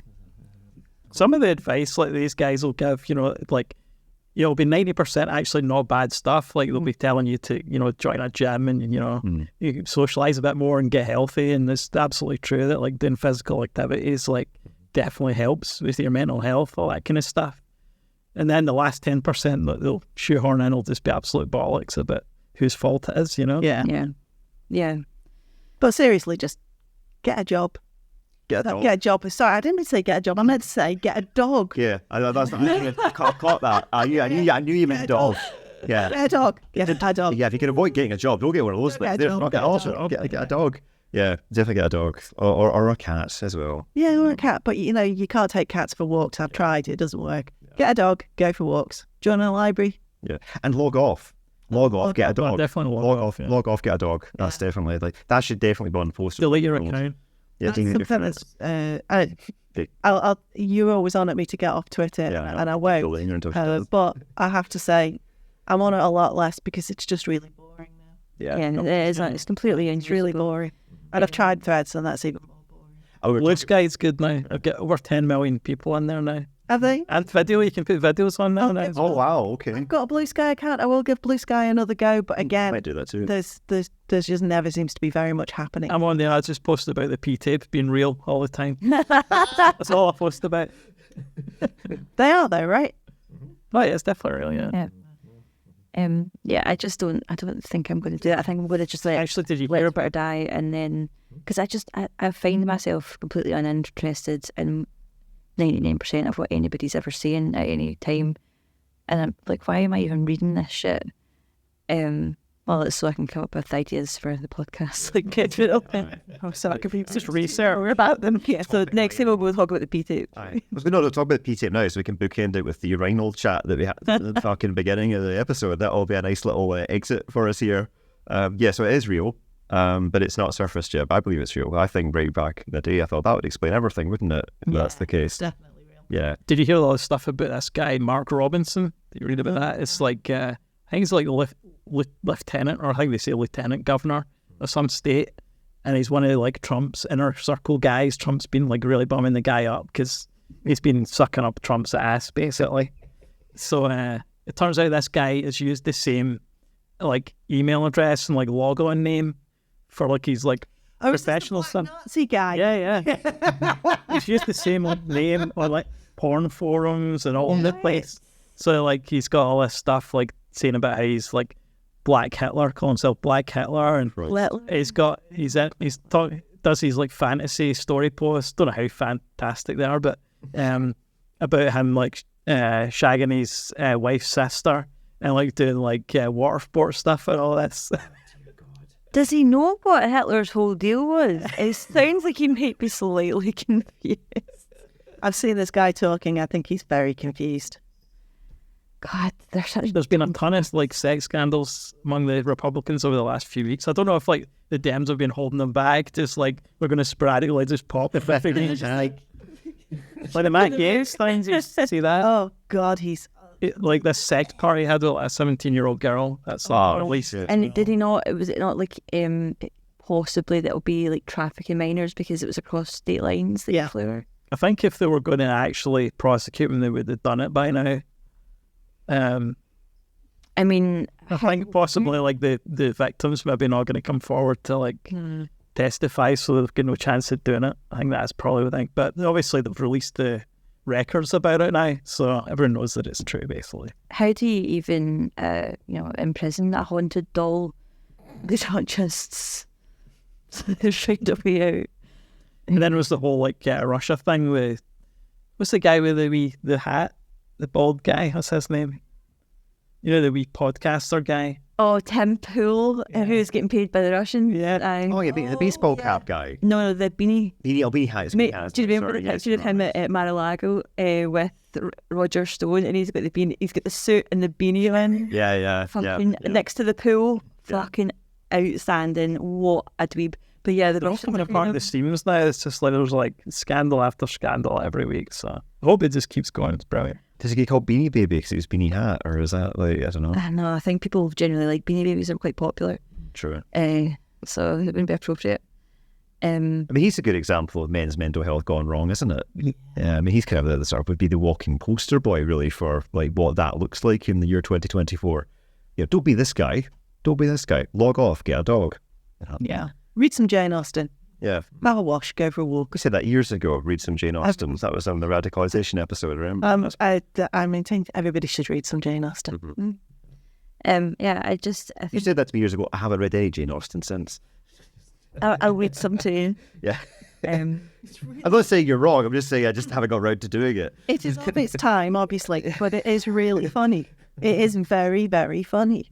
Some of the advice like these guys will give, like, it'll be 90% actually not bad stuff. Like they'll be telling you to, join a gym and, you can socialise a bit more and get healthy. And it's absolutely true that like doing physical activities like definitely helps with your mental health, all that kind of stuff. And then the last 10% that they'll shoehorn in will just be absolute bollocks about whose fault it is, Yeah. Yeah. But seriously, just get a job. Get a dog. Get a job. Sorry, I didn't mean to say get a job. I meant to say get a dog. Yeah, I caught that. I knew you meant dog. Yeah. Get a dog. Get a dog. Yeah, if you can avoid getting a job, don't get one of those. Get a They're dog, not get a also dog. get a dog. Yeah, definitely get a dog or a cat as well. Yeah, or a cat. But, you can't take cats for walks. I've tried. It doesn't work. Get a dog. Go for walks. Join a library. Yeah, and log off. Get a dog. Definitely log off, yeah. Log off, get a dog. That's definitely that should definitely be on the poster. Delete your account. Yeah, That's something that's, you're always on at me to get off Twitter, and I won't. But I have to say, I'm on it a lot less because it's just really boring now. Yeah, it is. It's completely It's really boring. And I've tried Threads, and that's even more boring. Blue Sky's good now. I've got over 10 million people in there now. Have they? And video, you can put videos on there now. Oh wow, okay. I've got a Blue Sky account. I will give Blue Sky another go, but again, Might do that too. there's just never seems to be very much happening. I'm on there. I just posted about the P-tape being real all the time. That's all I post about. They are though, right? Right, it's definitely real, yeah. Yeah, I don't think I'm going to do that. I think I'm going to just Actually, did you let hear it better die, and then because I find myself completely uninterested in 99% of what anybody's ever saying at any time, and I'm like, why am I even reading this shit? Well, it's so I can come up with ideas for the podcast, like get it up there. So I could be just research about them. Yeah. So next time we'll talk about the P-tape. I was going to talk about P-tape now, so we can bookend it with the urinal chat that we had at the fucking beginning of the episode. That'll be a nice little exit for us here. Yeah, so it is real, but it's not surfaced yet. But I believe it's real. I think right back in the day, I thought that would explain everything, wouldn't it? If that's the case. definitely real. Yeah. Did you hear all the stuff about this guy, Mark Robinson? Did you read about that? It's like, I think he's like lieutenant, or I think they say lieutenant governor of some state, and he's one of like Trump's inner circle guys. Trump's been like really bumming the guy up because he's been sucking up Trump's ass, basically. So it turns out this guy has used the same like email address and like login name for like his like professional stuff. Nazi guy. Yeah. He's used the same like, name on like porn forums and all over the place. So like he's got all this stuff like saying about how he's like Black Hitler, calling himself Black Hitler, and does his like fantasy story posts. Don't know how fantastic they are, but about him like shagging his wife's sister and like doing like water sport stuff and all this. Does he know what Hitler's whole deal was? It sounds like he might be slightly confused. I've seen this guy talking. I think he's very confused. God, There's been a ton of like sex scandals among the Republicans over the last few weeks. I don't know if like the Dems have been holding them back, just like we're going to sporadically just pop if everything like the Matt Gaetz thing. Did you see that? Oh God, he's like this sex party had with a 17-year-old girl. That's at least. And did he not? Was it not like possibly that'll be like trafficking minors because it was across state lines that he flew? I think if they were going to actually prosecute him, they would have done it by now. I mean, I think possibly like the victims maybe not going to come forward to like testify, so they've got no chance of doing it. I think that's probably the thing. But obviously they've released the records about it now, so everyone knows that it's true. Basically, how do you even imprison a haunted doll? They don't just straight away out. And then was the whole like Russia thing with what's the guy with the hat? The bald guy, what's his name? You know, the wee podcaster guy. Oh, Tim Pool, who's getting paid by the Russians. Yeah. The baseball cap guy. No, the beanie. Beanie hat. Do you remember the picture of him at Mar-a-Lago with Roger Stone, and he's got the beanie, he's got the suit and the beanie on. Yeah. Fucking next to the pool. Fucking outstanding. What a dweeb. But yeah, they're all coming apart the seams now. It's just like there's like scandal after scandal every week. So I hope it just keeps going. It's brilliant. Does it get called Beanie Baby because it was Beanie Hat, or is that like, I don't know? No, I think people generally like Beanie Babies, are quite popular. True. So it wouldn't be appropriate. I mean, he's a good example of men's mental health gone wrong, isn't it? Yeah, I mean, he's kind of the sort of would be the walking poster boy, really, for like what that looks like in the year 2024. Yeah, don't be this guy. Don't be this guy. Log off. Get a dog. Yeah. Read some Jane Austen. Yeah. Have a wash. Go for a walk. We said that years ago. Read some Jane Austen. That was on the radicalisation episode, remember? I maintain everybody should read some Jane Austen. Yeah, I You think said that to me years ago. I haven't read any Jane Austen since. I'll read some to you. Yeah. Um, I'm not saying you're wrong. I'm just saying I just haven't got around to doing it. It is of its time, obviously, but it is really funny. It is very, very funny,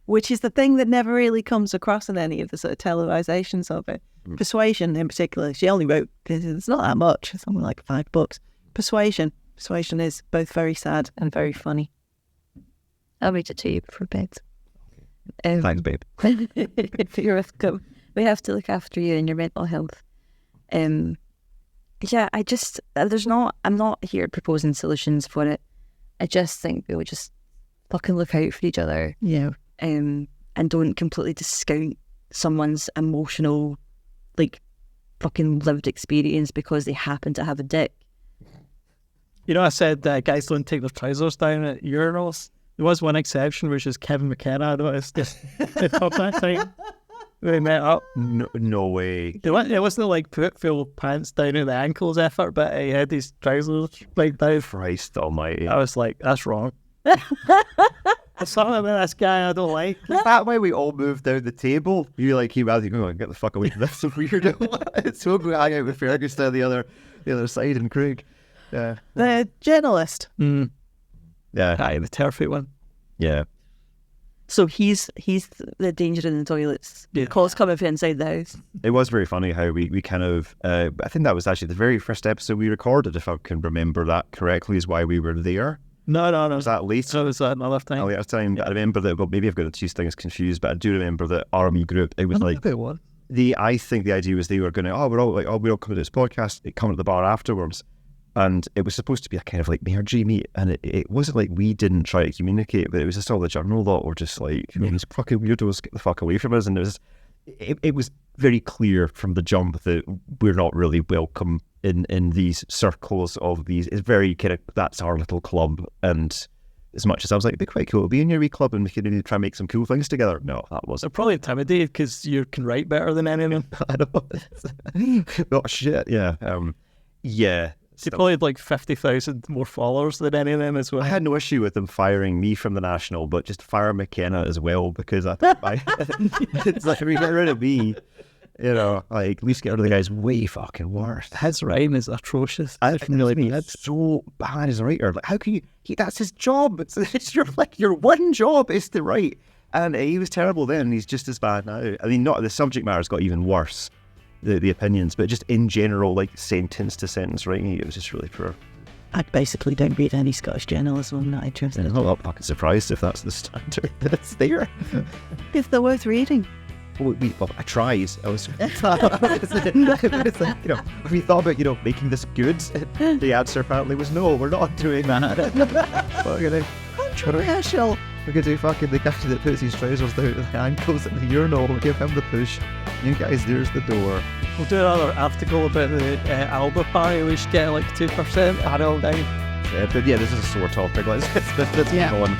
which is the thing that never really comes across in any of the sort of televisations of it. Persuasion, in particular, she only wrote, it's not that much, it's only like 5 books. Persuasion is both very sad and very funny. I'll read it to you before bed. Thanks, babe. You're welcome. We have to look after you and your mental health. Yeah, I'm not here proposing solutions for it. I just think we'll just fucking look out for each other. Yeah. And don't completely discount someone's emotional, like, fucking lived experience because they happen to have a dick. You know, I said guys don't take their trousers down at urinals. There was one exception, which is Kevin McKenna. I noticed this that time we met up. No way. It wasn't like put full pants down at the ankles effort, but he had his trousers like down. Christ almighty. I was like, that's wrong. There's something about this guy I don't like. That way we all moved down the table. You're like, you rather go and get the fuck away from this weirdo. It's so good hang out with Fergus down the other side and Craig. Yeah. The journalist. Yeah. Aye, the Turfy one. Yeah. So he's the danger in the toilets. Yeah. Calls coming from inside the house. It was very funny how we kind of, I think that was actually the very first episode we recorded, if I can remember that correctly, is why we were there. No. Was that late? So was that another time? Oh, later time. I remember that, well, maybe I've got the two things confused, but I do remember that Army Group, it was like, what? I think the idea was they were going to, we're all coming to this podcast, they come to the bar afterwards. And it was supposed to be a kind of like mergy meet, and it wasn't like we didn't try to communicate, but it was just all the general lot were just like, these fucking weirdos, get the fuck away from us. And it was very clear from the jump that we're not really welcome in these circles of these. It's very kind of, that's our little club. And as much as I was like, it'd be quite cool to be in your wee club and we could maybe try and make some cool things together. No, that wasn't. They're probably intimidated because you can write better than any of them. I know. Oh, shit. Yeah. Yeah. They probably had like 50,000 more followers than any of them as well. I had no issue with them firing me from the National, but just fire McKenna as well, because I it's like, if we get rid of me, you know, like, at least get rid of the guys way fucking worse. His writing is atrocious. It's really bad. It's so bad as a writer. Like, how can you? That's his job. It's your one job is to write, and he was terrible then. And he's just as bad now. I mean, not the subject matter's got even worse. The opinions, but just in general, like sentence to sentence writing, it was just really poor. I basically don't read any Scottish journalism. I'm not interested. I'm not fucking surprised if that's the standard that's there. If they're worth reading. Well, I tried. I was, it's like, you know, we thought about, making this good. The answer apparently was no, we're not doing that. Controversial. We're going to do fucking the guy that puts his trousers down at the ankles at the urinal. We'll give him the push. You guys, there's the door. We'll do another article about the Alba party. We should get like 2% panel down. But yeah, this is a sore topic. Let's move on.